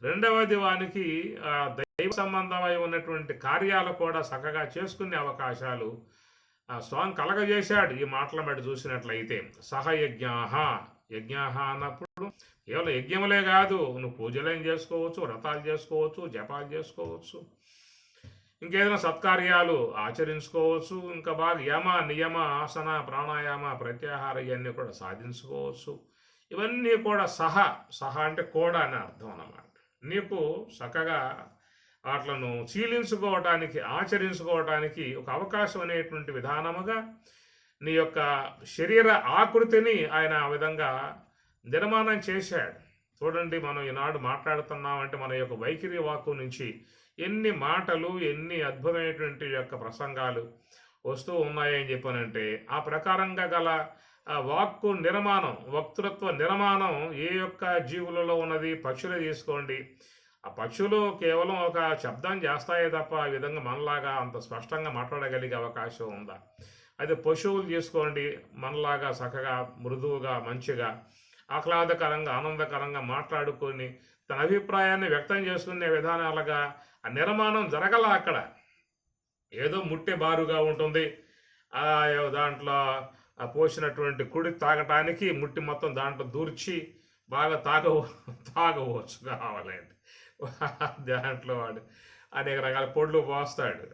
రెండవది వానికి దైవ సంబంధమై ఉన్నటువంటి కార్యాలు కూడా చక్కగా చేసుకునే అవకాశాలు స్వామి కలగజేశాడు. ఈ మాటల బట్టి చూసినట్లయితే సహయజ్ఞాహ అన్నప్పుడు కేవలం యజ్ఞములే కాదు, నువ్వు పూజలేం చేసుకోవచ్చు, వ్రతాలు చేసుకోవచ్చు, జపాలు చేసుకోవచ్చు, ఇంకేదైనా సత్కార్యాలు ఆచరించుకోవచ్చు, ఇంకా బాగా యమ నియమ ఆసన ప్రాణాయామ ప్రత్యాహార ఇవన్నీ కూడా సాధించుకోవచ్చు. ఇవన్నీ కూడా సహ అంటే కూడా అని అర్థం అన్నమాట. నీకు చక్కగా వాటిలను చీలించుకోవటానికి, ఆచరించుకోవటానికి ఒక అవకాశం అనేటువంటి విధానముగా నీ యొక్క శరీర ఆకృతిని ఆయన ఆ విధంగా నిర్మాణం చేశాడు. చూడండి, మనం ఈనాడు మాట్లాడుతున్నామంటే మన యొక్క వైఖరి వాక్కు నుంచి ఎన్ని మాటలు, ఎన్ని అద్భుతమైనటువంటి యొక్క ప్రసంగాలు వస్తూ ఉన్నాయని చెప్పానంటే, ఆ ప్రకారంగా గల వాక్కు నిర్మాణం, వక్తృత్వ నిర్మాణం ఏ యొక్క జీవులలో ఉన్నది. పక్షులు తీసుకోండి, ఆ పక్షులు కేవలం ఒక శబ్దం చేస్తాయే తప్ప ఆ విధంగా మనలాగా అంత స్పష్టంగా మాట్లాడగలిగే అవకాశం ఉందా? అయితే పశువులు తీసుకోండి, మనలాగా చక్కగా మృదువుగా మంచిగా ఆహ్లాదకరంగా ఆనందకరంగా మాట్లాడుకొని తన అభిప్రాయాన్ని వ్యక్తం చేసుకునే విధానాలుగా ఆ నిర్మాణం జరగల. అక్కడ ఏదో ముట్టె బారుగా ఉంటుంది, దాంట్లో పోసినటువంటి కుడి తాగటానికి ముట్టి మొత్తం దాంట్లో దూర్చి బాగా తాగవచ్చు కావాలంటే. దాంట్లో వాడు అనేక రకాల పొడులు పోస్తాడు,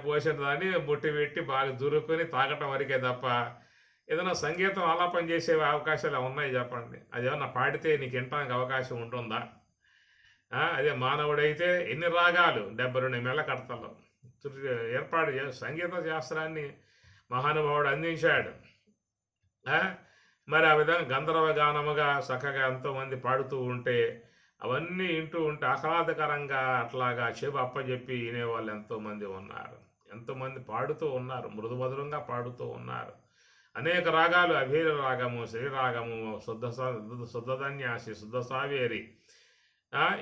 పోసిన దాన్ని ముట్టి పెట్టి బాగా దూరుకొని తాగటం వరకే తప్ప ఏదైనా సంగీతం ఆలాపన చేసే అవకాశాలు ఉన్నాయి చెప్పండి? అదేమన్నా పాడితే నీకు వినటానికి అవకాశం ఉంటుందా? అదే మానవుడైతే ఎన్ని రాగాలు 72 మెల్లకడతలు ఏర్పాటు సంగీత శాస్త్రాన్ని మహానుభావుడు అందించాడు. మరి ఆ విధంగా గంధర్వ గానముగా చక్కగా ఎంతోమంది పాడుతూ ఉంటే అవన్నీ వింటూ ఉంటే ఆహ్లాదకరంగా అట్లాగా చెవి అప్పచెప్పి వినేవాళ్ళు ఎంతోమంది ఉన్నారు. ఎంతోమంది పాడుతూ ఉన్నారు, మృదుమధురంగా పాడుతూ ఉన్నారు. అనేక రాగాలు, అభీర రాగము, శ్రీరాగము, శుద్ధ సన్యాసి, శుద్ధ సావేరి,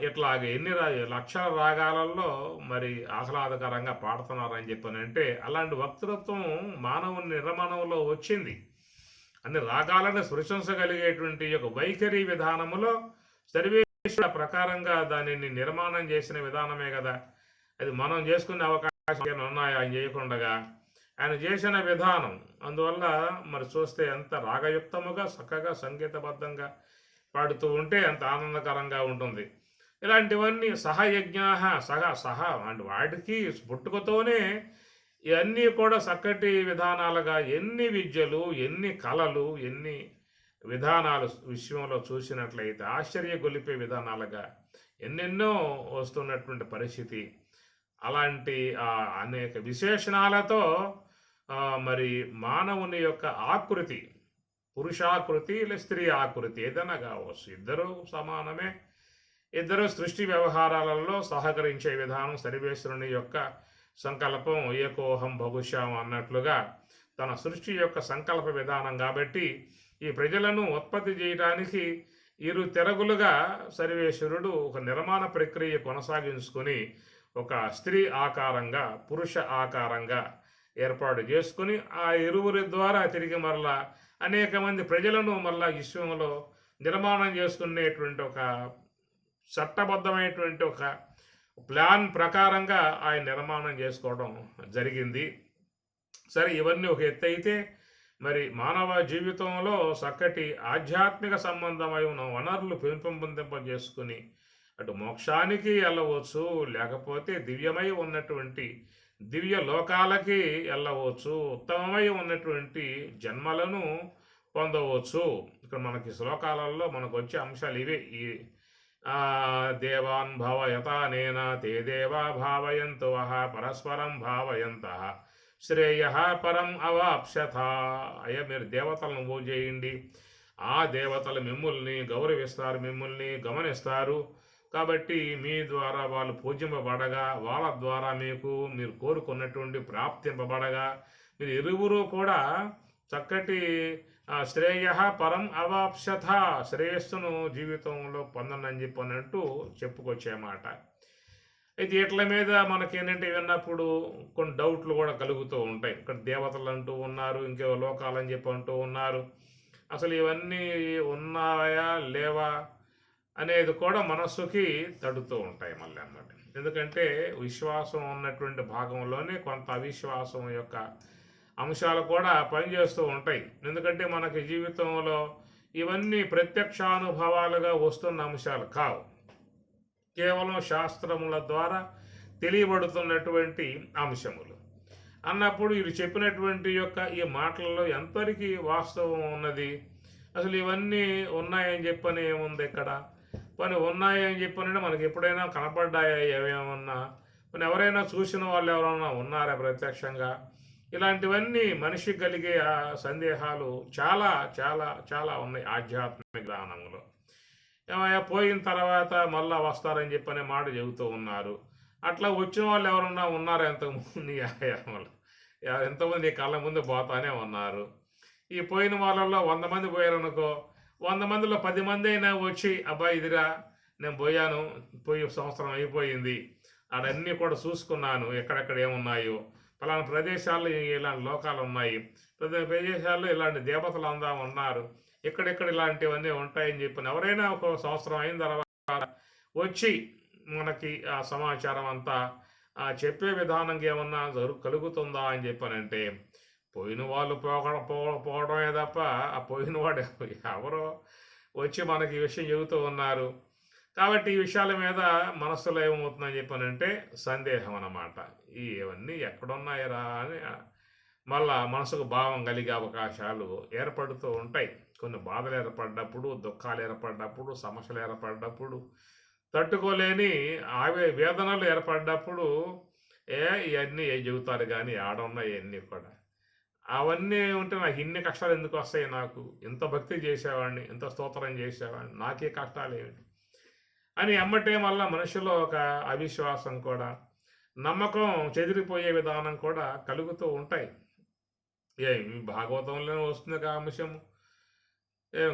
ఇట్లాగ ఎన్ని లక్షల రాగాలలో మరి ఆహ్లాదకరంగా పాడుతున్నారని చెప్పానంటే అలాంటి వక్తృత్వం మానవుని నిర్మాణంలో వచ్చింది. అన్ని రాగాలను స్పృశించగలిగేటువంటి యొక్క వైఖరి విధానములో సర్వేశ్వర ప్రకారంగా దానిని నిర్మాణం చేసిన విధానమే కదా. అది మనం చేసుకునే అవకాశాలు ఉన్నాయా ఆయన చేయకుండగా ఆయన చేసిన విధానం. అందువల్ల మరి చూస్తే ఎంత రాగయుక్తముగా చక్కగా సంగీతబద్ధంగా పాడుతూ ఉంటే ఎంత ఆనందకరంగా ఉంటుంది. ఇలాంటివన్నీ సహయజ్ఞా సహ అంటే వాటికి పుట్టుకతోనే ఇవన్నీ కూడా చక్కటి విధానాలుగా ఎన్ని విద్యలు, ఎన్ని కళలు, ఎన్ని విధానాలు విషయంలో చూసినట్లయితే ఆశ్చర్యగొలిపే విధానాలుగా ఎన్నెన్నో వస్తున్నటువంటి పరిస్థితి. అలాంటి అనేక విశేషణాలతో మరి మానవుని యొక్క ఆకృతి, పురుషాకృతి స్త్రీ ఆకృతి ఏదైనా కావచ్చు, ఇద్దరూ సమానమే. ఇద్దరు సృష్టి వ్యవహారాలలో సహకరించే విధానం సర్వేశ్వరుని యొక్క సంకల్పం. ఏకోహం బహుశ్యాం అన్నట్లుగా తన సృష్టి యొక్క సంకల్ప విధానం కాబట్టి ఈ ప్రజలను ఉత్పత్తి చేయడానికి ఇరు తెరగులుగా సర్వేశ్వరుడు ఒక నిర్మాణ ప్రక్రియ కొనసాగించుకొని ఒక స్త్రీ ఆకారంగా పురుష ఆకారంగా ఏర్పాటు చేసుకుని ఆ ఇరువురి ద్వారా తిరిగి మరలా అనేక మంది ప్రజలను మరలా విశ్వంలో నిర్మాణం చేసుకునేటువంటి ఒక చట్టబద్ధమైనటువంటి ఒక ప్లాన్ ప్రకారంగా ఆయన నిర్మాణం చేసుకోవడం జరిగింది. సరే, ఇవన్నీ ఒక ఎత్తు అయితే మరి మానవ జీవితంలో చక్కటి ఆధ్యాత్మిక సంబంధమై ఉన్న వనరులు పెంపొందింపజేసుకుని అటు మోక్షానికి వెళ్ళవచ్చు, లేకపోతే దివ్యమై ఉన్నటువంటి దివ్య లోకాలకి వెళ్ళవచ్చు, ఉత్తమమై ఉన్నటువంటి జన్మలను పొందవచ్చు. ఇక్కడ మనకి శ్లోకాలలో మనకు వచ్చే అంశాలు ఇవే. ఈ దేవాన్ భావయతానేన తే దేవా భావయంతు పరస్పరం భావయంత శ్రేయ పరం అవాప్స్యథ. అయ్యా, మీరు దేవతలను పూజ చేయండి, ఆ దేవతలు మిమ్మల్ని గౌరవిస్తారు, మిమ్మల్ని గమనిస్తారు. కాబట్టి మీ ద్వారా వాళ్ళు పూజింపబడగా వాళ్ళ ద్వారా మీరు కోరుకున్నటువంటి ప్రాప్తింపబడగా మీరు ఇరువురు కూడా చక్కటి శ్రేయ పరం అవాప్స్యథ, శ్రేయస్సును జీవితంలో పొందనని చెప్పినట్టు చెప్పుకొచ్చేమాట. అయితే వీటి మీద మనకేంటంటే విన్నప్పుడు కొన్ని డౌట్లు కూడా కలుగుతూ ఉంటాయి. ఇక్కడ దేవతలు అంటూ ఉన్నారు, ఇంకేవో లోకాలని చెప్పి అంటూ ఉన్నారు. అసలు ఇవన్నీ ఉన్నాయా లేవా అనేది కూడా మనస్సుకి తడుతూ ఉంటాయి మళ్ళీ అన్నమాట. ఎందుకంటే విశ్వాసం ఉన్నటువంటి భాగంలోనే కొంత అవిశ్వాసం యొక్క అంశాలు కూడా పనిచేస్తూ ఉంటాయి. ఎందుకంటే మనకి జీవితంలో ఇవన్నీ ప్రత్యక్షానుభవాలుగా వస్తున్న అంశాలు కావు, కేవలం శాస్త్రముల ద్వారా తెలియబడుతున్నటువంటి అంశములు అన్నప్పుడు వీరు చెప్పినటువంటి యొక్క ఈ మాటలలో ఎంతవరకు వాస్తవం ఉన్నది? అసలు ఇవన్నీ ఉన్నాయని చెప్పని ఏముంది ఇక్కడ? పని ఉన్నాయని చెప్పనంటే మనకి ఎప్పుడైనా కనపడ్డాయా ఏమేమన్నా? పని ఎవరైనా చూసిన వాళ్ళు ఎవరైనా ఉన్నారా ప్రత్యక్షంగా? ఇలాంటివన్నీ మనిషికి కలిగే సందేహాలు చాలా చాలా చాలా ఉన్నాయి ఆధ్యాత్మిక జ్ఞానంలో. ఏమయ్యా, పోయిన తర్వాత మళ్ళా వస్తారని చెప్పనే మాట చెబుతూ ఉన్నారు. అట్లా వచ్చిన వాళ్ళు ఎవరన్నా ఉన్నారా? ఎంతమంది ఎంతమంది కళ్ళ ముందు పోతానే ఉన్నారు. ఈ పోయిన వాళ్ళల్లో 100 మంది పోయారనుకో, 100 మందిలో 10 మంది అయినా వచ్చి అబ్బాయి ఇదిరా నేను పోయాను, పోయి సంవత్సరం అయిపోయింది, అడన్నీ కూడా చూసుకున్నాను, ఎక్కడెక్కడ ఏమున్నాయో, పలానా ప్రదేశాల్లో ఇలాంటి లోకాలు ఉన్నాయి, ప్రదేశాల్లో ఇలాంటి దేవతలు అందా ఉన్నారు, ఎక్కడెక్కడ ఇలాంటివన్నీ ఉంటాయని చెప్పిన ఎవరైనా ఒక సంవత్సరం అయిన తర్వాత వచ్చి మనకి ఆ సమాచారం అంతా చెప్పే విధానంగా ఏమన్నా కలుగుతుందా అని చెప్పానంటే పోయిన వాళ్ళు పోవడమే తప్ప ఆ పోయిన వాడు ఎవరో వచ్చి మనకి ఈ విషయం చెబుతూ ఉన్నారు. కాబట్టి ఈ విషయాల మీద మనస్సులో ఏమవుతుందని చెప్పానంటే సందేహం అన్నమాట. ఇవన్నీ ఎక్కడున్నాయరా అని మళ్ళా మనసుకు భావం కలిగే అవకాశాలు ఏర్పడుతూ ఉంటాయి. కొన్ని బాధలు ఏర్పడ్డప్పుడు, దుఃఖాలు ఏర్పడ్డప్పుడు, సమస్యలు ఏర్పడ్డప్పుడు, తట్టుకోలేని వేదనలు ఏర్పడ్డప్పుడు ఇవన్నీ చెబుతారు కానీ ఆడున్నాయి ఇవన్నీ కూడా. అవన్నీ ఉంటే నాకు ఇన్ని కష్టాలు ఎందుకు వస్తాయి? నాకు ఎంత భక్తి చేసేవాడిని, ఎంత స్తోత్రం చేసేవాడిని, నాకే కష్టాలు ఏమిటి అని ఎమ్మటే మళ్ళా మనిషిలో ఒక అవిశ్వాసం కూడా, నమ్మకం చెదిరిపోయే విధానం కూడా కలుగుతూ ఉంటాయి. భాగవతంలోనే వస్తుంది అంశము.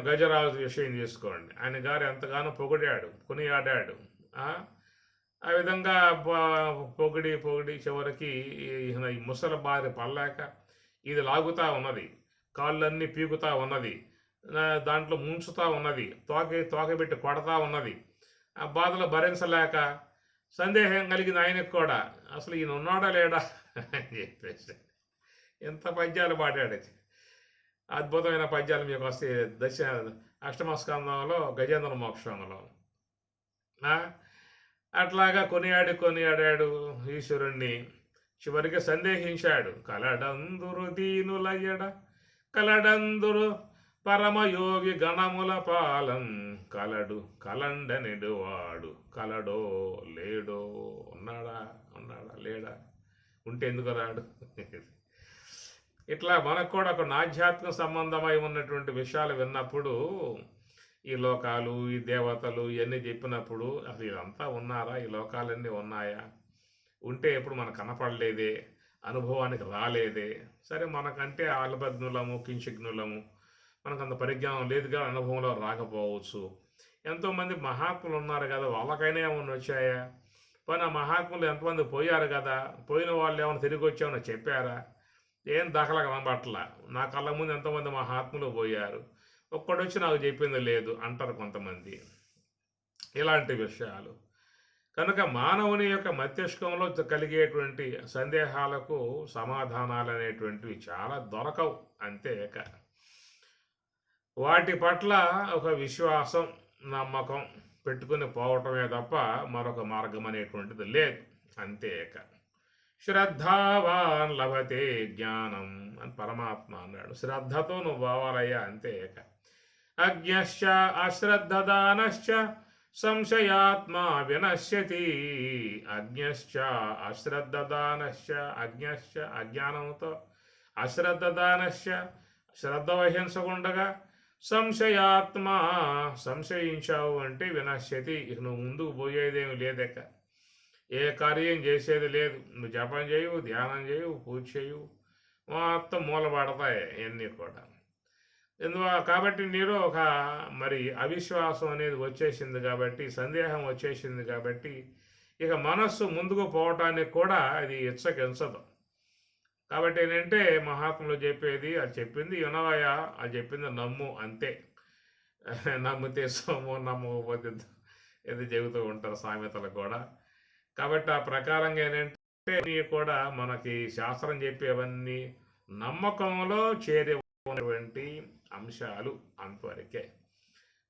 గజరాజు విషయం తీసుకోండి. ఆయన గారు ఎంతగానో పొగిడాడు, కొనియాడాడు. ఆ ఆ విధంగా పొగిడి పొగిడి చివరికి ఈ ముసలి బారి పడలేక ఇది లాగుతా ఉన్నది, కాళ్ళన్నీ పీకుతా ఉన్నది, దాంట్లో ముంచుతా ఉన్నది, తోకబెట్టి కొడతా ఉన్నది. ఆ బాధలు భరించలేక సందేహం కలిగింది ఆయనకు కూడా, అసలు ఈయన ఉన్నాడా లేడా అని చెప్పేసి ఎంత పద్యాలు పాడాడు. అద్భుతమైన పద్యాలు మీకు వస్తే అష్టమ స్కందంలో గజేంద్ర మోక్షంలో. అట్లాగా కొనియాడాడు ఈశ్వరుణ్ణి. చివరికి సందేహించాడు. కలడందురు దీనులయ్యడ కలడందురు పరమయోగి గణముల పాలం కలడు కలండనిడు వాడు కలడో లేడో, ఉన్నాడా లేడా, ఉంటే ఎందుకు రాడు. ఇట్లా మనకు కూడా ఒక ఆధ్యాత్మిక సంబంధమై ఉన్నటువంటి విషయాలు విన్నప్పుడు, ఈ లోకాలు, ఈ దేవతలు ఇవన్నీ చెప్పినప్పుడు అసలు ఇదంతా ఉన్నారా, ఈ లోకాలన్నీ ఉన్నాయా, ఉంటే ఎప్పుడు మనకు కనపడలేదే, అనుభవానికి రాలేదే. సరే, మనకంటే ఆలభగ్నులము, కించిగ్నులము, మనకంత పరిజ్ఞానం లేదుగా, అనుభవంలో రాకపోవచ్చు. ఎంతోమంది మహాత్ములు ఉన్నారు కదా, వాళ్ళకైనా ఏమన్నా వచ్చాయా? పోనీ ఆ మహాత్ములు ఎంతమంది పోయారు కదా, పోయిన వాళ్ళు ఏమైనా తిరిగి వచ్చామని చెప్పారా? ఏం దాఖలా కనబట్ల. నా కళ్ళ ముందు ఎంతోమంది మహాత్ములు పోయారు, ఒక్కడొచ్చి నాకు చెప్పింది లేదు అంటారు కొంతమంది. ఇలాంటి విషయాలు కనుక మానవుని యొక్క మస్తిష్కంలో కలిగేటువంటి సందేహాలకు సమాధానాలు అనేటువంటివి చాలా దొరకవు. అంతేక వాటి పట్ల ఒక విశ్వాసం, నమ్మకం పెట్టుకుని పోవటమే తప్ప మరొక మార్గం అనేటువంటిది లేదు. అంతేక శ్రద్ధావాన్ లభతే జ్ఞానం అని పరమాత్మ అన్నాడు. శ్రద్ధతో నువ్వు పోవాలయ్యా, అంతేక. అజ్ఞశ్చ అశ్రద్ధదానశ్చ సంశయాత్మా వినశ్యతి. అజ్ఞశ్చ అశ్రద్ధదానశ్చ, అజ్ఞశ్చ అజ్ఞానంతో, అశ్రద్ధదానశ్చ శ్రద్ధ వహించకుండగా, సంశయాత్మ సంశయించావు అంటే వినశ్యతి, ఇక నువ్వు ముందుకు పోయేదేమి లేదక, ఏ కార్యం చేసేది లేదు. నువ్వు జపం చేయవు, ధ్యానం చేయవు, పూజ చేయవు, మొత్తం మూలపడతాయి ఇవన్నీ కూడా. కాబట్టి నీలో ఒక మరి అవిశ్వాసం అనేది వచ్చేసింది కాబట్టి, సందేహం వచ్చేసింది కాబట్టి, ఇక మనస్సు ముందుకు పోవటానికి కూడా అది ఇచ్చకించదు. కాబట్టి ఏంటంటే మహాత్ములు చెప్పేది, అది చెప్పింది వినవయ్యా, అది చెప్పింది నమ్ము, అంతే. నమ్మితే సోము, నమ్మకపోతే ఇది చెబుతూ ఉంటారు సామెతలు కూడా. కాబట్టి ఆ ప్రకారంగా ఏంటంటే కూడా మనకి శాస్త్రం చెప్పేవన్నీ నమ్మకంలో చేరేటువంటి అంశాలు అంతవరకే.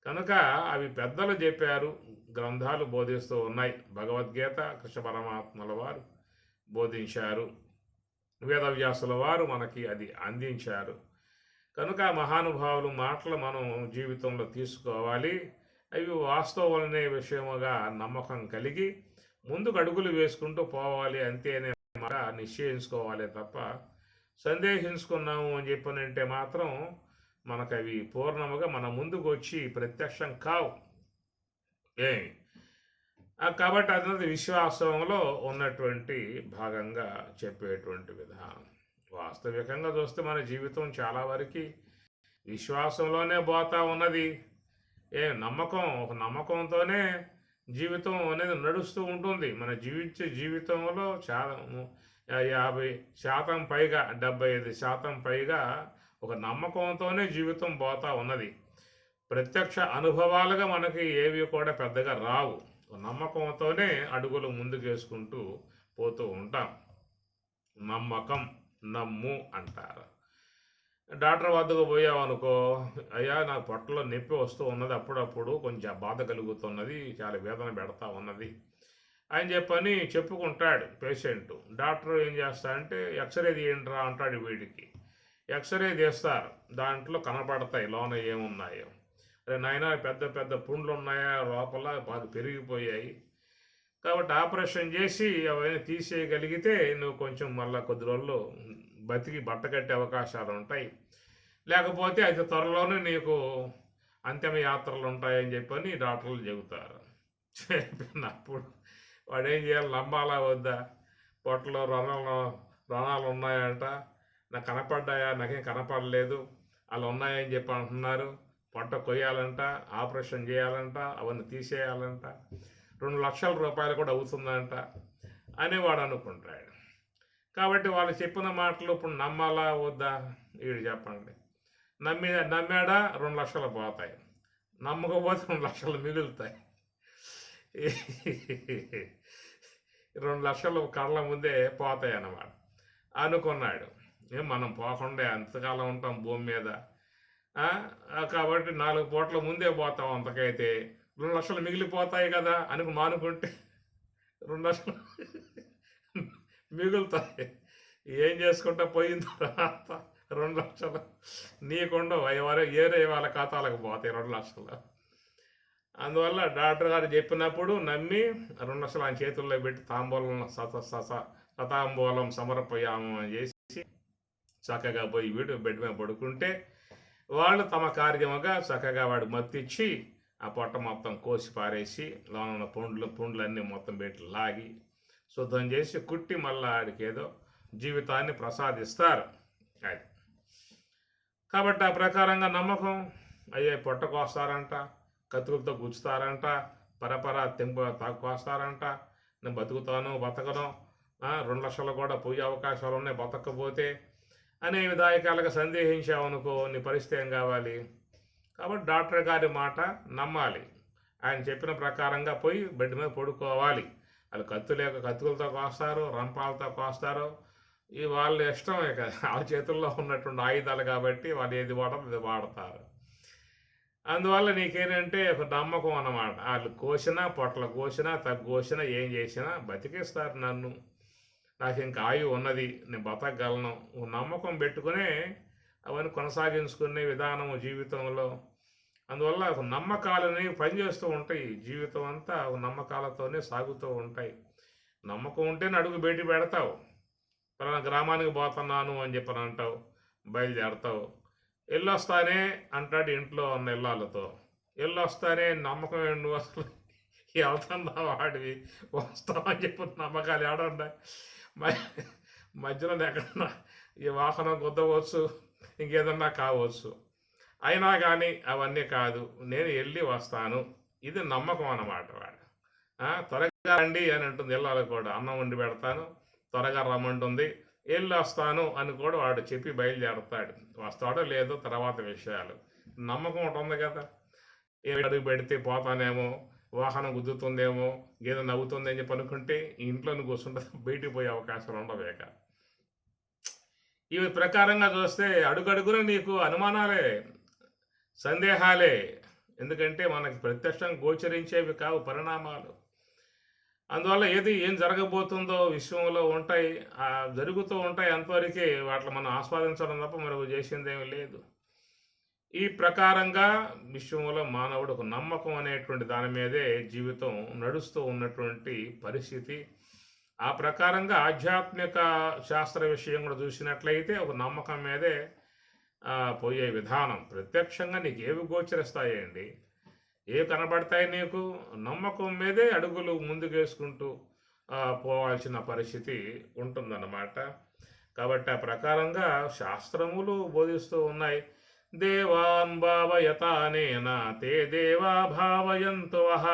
కనుక అవి పెద్దలు చెప్పారు, గ్రంథాలు బోధిస్తూ ఉన్నాయి. భగవద్గీత కృష్ణ పరమాత్మల వారు బోధించారు, వేదవ్యాసుల వారు మనకి అది అందించారు. కనుక మహానుభావులు మాటలు మనం జీవితంలో తీసుకోవాలి. అవి వాస్తవాలనే విషయముగా నమ్మకం కలిగి ముందుకు అడుగులు వేసుకుంటూ పోవాలి, అంతేనే నిశ్చయించుకోవాలి తప్ప సందేహించుకున్నాము అని చెప్పనంటే మాత్రం మనకు అవి పూర్ణముగా మన ముందుకు వచ్చి ప్రత్యక్షం కావు. ఏమి కాబట్టి అన్నది విశ్వాసంలో ఉన్నటువంటి భాగంగా చెప్పేటువంటి విధానం. వాస్తవికంగా చూస్తే మన జీవితం చాలా వరకు విశ్వాసంలోనే పోతా ఉన్నది. ఒక నమ్మకంతోనే జీవితం అనేది నడుస్తూ ఉంటుంది. మన జీవించే జీవితంలో చాలా 50% పైగా, 75% పైగా ఒక నమ్మకంతోనే జీవితం పోతా ఉన్నది. ప్రత్యక్ష అనుభవాలుగా మనకి ఏవి కూడా పెద్దగా రావు. నమ్మకంతోనే అడుగులు ముందుకేసుకుంటూ పోతూ ఉంటాం. నమ్మకం, నమ్ము అంటారు. డాక్టర్ వద్దకు పోయావనుకో, అయ్యా నాకు పొట్టలో నొప్పి వస్తూ ఉన్నది, అప్పుడప్పుడు కొంచెం బాధ కలుగుతున్నది, చాలా వేదన పెడతా ఉన్నది అని చెప్పని చెప్పుకుంటాడు పేషెంట్. డాక్టర్ ఏం చేస్తాడంటే ఎక్స్రే తీయండిరా అంటాడు వీడికి. ఎక్స్రే తీస్తారు, దాంట్లో కనపడతాయి లోన ఏమున్నాయో. అరే నాయన, పెద్ద పెద్ద పుండ్లు ఉన్నాయా లోపల, బాగా పెరిగిపోయాయి, కాబట్టి ఆపరేషన్ చేసి అవన్నీ తీసేయగలిగితే నువ్వు కొంచెం మళ్ళీ కొద్ది రోజుల్లో బతికి బట్టకట్టే అవకాశాలు ఉంటాయి, లేకపోతే అతి త్వరలోనే నీకు అంతిమ యాత్రలు ఉంటాయని చెప్పని డాక్టర్లు చెబుతారు. చెప్పినప్పుడు వాడు ఏం చేయాలి, నమ్మాలా వద్దా? పొట్టలో రణాలు ఉన్నాయంట, నాకు కనపడ్డాయా, నాకేం కనపడలేదు, అలా ఉన్నాయని చెప్పి అంటున్నారు, పొట్ట కొయ్యాలంట, ఆపరేషన్ చేయాలంట, అవన్నీ తీసేయాలంట, 2,00,000 రూపాయలు కూడా అవుతుందంట అని వాడు అనుకుంటాడు. కాబట్టి వాళ్ళు చెప్పిన మాటలు ఇప్పుడు నమ్మాలా వద్దా? వీడు చెప్పండి. నమ్మాడా 2,00,000 పోతాయి, నమ్మకపోతే 2,00,000 మిగులుతాయి. 2,00,000 కళ్ళ ముందే పోతాయి అన్నమాట. అనుకున్నాడు, మనం పోకుండా ఎంతకాలం ఉంటాం భూమి మీద, కాబట్టి 4 పూట్ల ముందే పోతాం, అంతకైతే 2,00,000 మిగిలిపోతాయి కదా అని మానుకుంటే 2,00,000 మిగులుతాయి. ఏం చేసుకుంటా పోయిన తర్వాత 2,00,000 నీకుండవు, ఏరే వాళ్ళ ఖాతాలకు పోతాయి 2,00,000. అందువల్ల డాక్టర్ గారు చెప్పినప్పుడు నమ్మి 2,00,000 ఆయన చేతుల్లో పెట్టి శతాంబూలం సమర్పయామం చేసి చక్కగా పోయి వీడు బెడ్ మీద పడుకుంటే వాళ్ళు తమ కార్యముగా చక్కగా వాడు మత్తిచ్చి ఆ పొట్ట మొత్తం కోసి పారేసి లోన ఉన్న పుండ్లన్నీ మొత్తం పెట్టి లాగి శుద్ధం చేసి కుట్టి మళ్ళీ ఆడికి ఏదో జీవితాన్ని ప్రసాదిస్తారు. అది కాబట్టి ఆ ప్రకారంగా నమ్మకం అయ్యే పొట్ట కోస్తారంట, కత్తులతో గుచ్చుతారంట, పరపర కోస్తారంట, నేను బతుకుతాను బతకను, 2,00,000 కూడా పోయే అవకాశాలు ఉన్నాయి బతకపోతే అనే విధాయకాలుగా సందేహించామనుకో నీ పరిస్థితి ఏం కావాలి? కాబట్టి డాక్టర్ గారి మాట నమ్మాలి, ఆయన చెప్పిన ప్రకారంగా పోయి బెడ్ మీద పడుకోవాలి. వాళ్ళు కత్తులతో కోస్తారు, రంపాలతో కోస్తారు, ఈ వాళ్ళ ఇష్టమే కదా, వాళ్ళ చేతుల్లో ఉన్నటువంటి ఆయుధాలు కాబట్టి వాళ్ళు ఏది వాడతారు ఇది వాడతారు. అందువల్ల నీకేంటంటే ఒక నమ్మకం అన్నమాట. వాళ్ళు కోసినా పొట్ల కోసినా కోసినా ఏం చేసినా బతికిస్తారు నన్ను, నాకు ఇంకా ఆయువు ఉన్నది, నేను బతకగలను, నమ్మకం పెట్టుకునే అవన్నీ కొనసాగించుకునే విధానం జీవితంలో. అందువల్ల ఒక నమ్మకాలని పనిచేస్తూ ఉంటాయి, జీవితం అంతా నమ్మకాలతోనే సాగుతూ ఉంటాయి. నమ్మకం ఉంటేనే అడుగు బయట పెడతావు. పలానా గ్రామానికి పోతున్నాను అని చెప్పని అంటావు, బయలుదేరతావు. వెళ్ళొస్తానే అంటాడు ఇంట్లో ఉన్న ఇళ్ళతో, వెళ్ళొస్తానే నమ్మకం నువ్వు అసలు వెళ్తున్నా వాడివి, వస్తామని చెప్పి నమ్మకాలు ఏడున్నాయి. మధ్యలో ఎక్కడన్నా ఈ వాహనం గుద్దవచ్చు, ఇంకేదన్నా కావచ్చు, అయినా కానీ అవన్నీ కాదు, నేను వెళ్ళి వస్తాను, ఇది నమ్మకం అన్నమాట. వాడు త్వరగా రండి అని అంటుంది, ఇళ్ళలో కూడా అన్నం వండి పెడతాను, త్వరగా రమ్మంటుంది, వెళ్ళి వస్తాను అని కూడా వాడు చెప్పి బయలుదేరుతాడు. వస్తాడో లేదో తర్వాత విషయాలు. నమ్మకం ఉంటుంది కదా, ఏ అడుగు పెడితే పోతానేమో, వాహనం గుద్దుతుందేమో, గేదె నవ్వుతుంది అని చెప్పి అనుకుంటే ఇంట్లోనే కూర్చుంటే బయటికి పోయే అవకాశాలు ఉండవేక. ఇవి ప్రకారంగా చూస్తే అడుగడుగున నీకు అనుమానాలే, సందేహాలే. ఎందుకంటే మనకి ప్రత్యక్షంగా గోచరించేవి కావు పరిణామాలు. అందువల్ల ఏం జరగబోతుందో విశ్వంలో ఉంటాయి, జరుగుతూ ఉంటాయి, అంతవరకే వాటిని మనం ఆస్వాదించడం తప్ప మనకు చేసిందేమీ లేదు. ఈ ప్రకారంగా విశ్వంలో మానవుడు ఒక నమ్మకం అనేటువంటి దాని మీదే జీవితం నడుస్తూ ఉన్నటువంటి పరిస్థితి. ఆ ప్రకారంగా ఆధ్యాత్మిక శాస్త్ర విషయం కూడా చూసినట్లయితే ఒక నమ్మకం మీదే పోయే విధానం. ప్రత్యక్షంగా నీకు ఏవి గోచరిస్తాయండి, ఏవి కనబడతాయి? నీకు నమ్మకం మీదే అడుగులు ముందుకేసుకుంటూ పోవాల్సిన పరిస్థితి ఉంటుందన్నమాట. కాబట్టి ఆ ప్రకారంగా శాస్త్రములు బోధిస్తూ ఉన్నాయి. దేవాన్ భావయతానేన తే దేవా భావయంతు వః.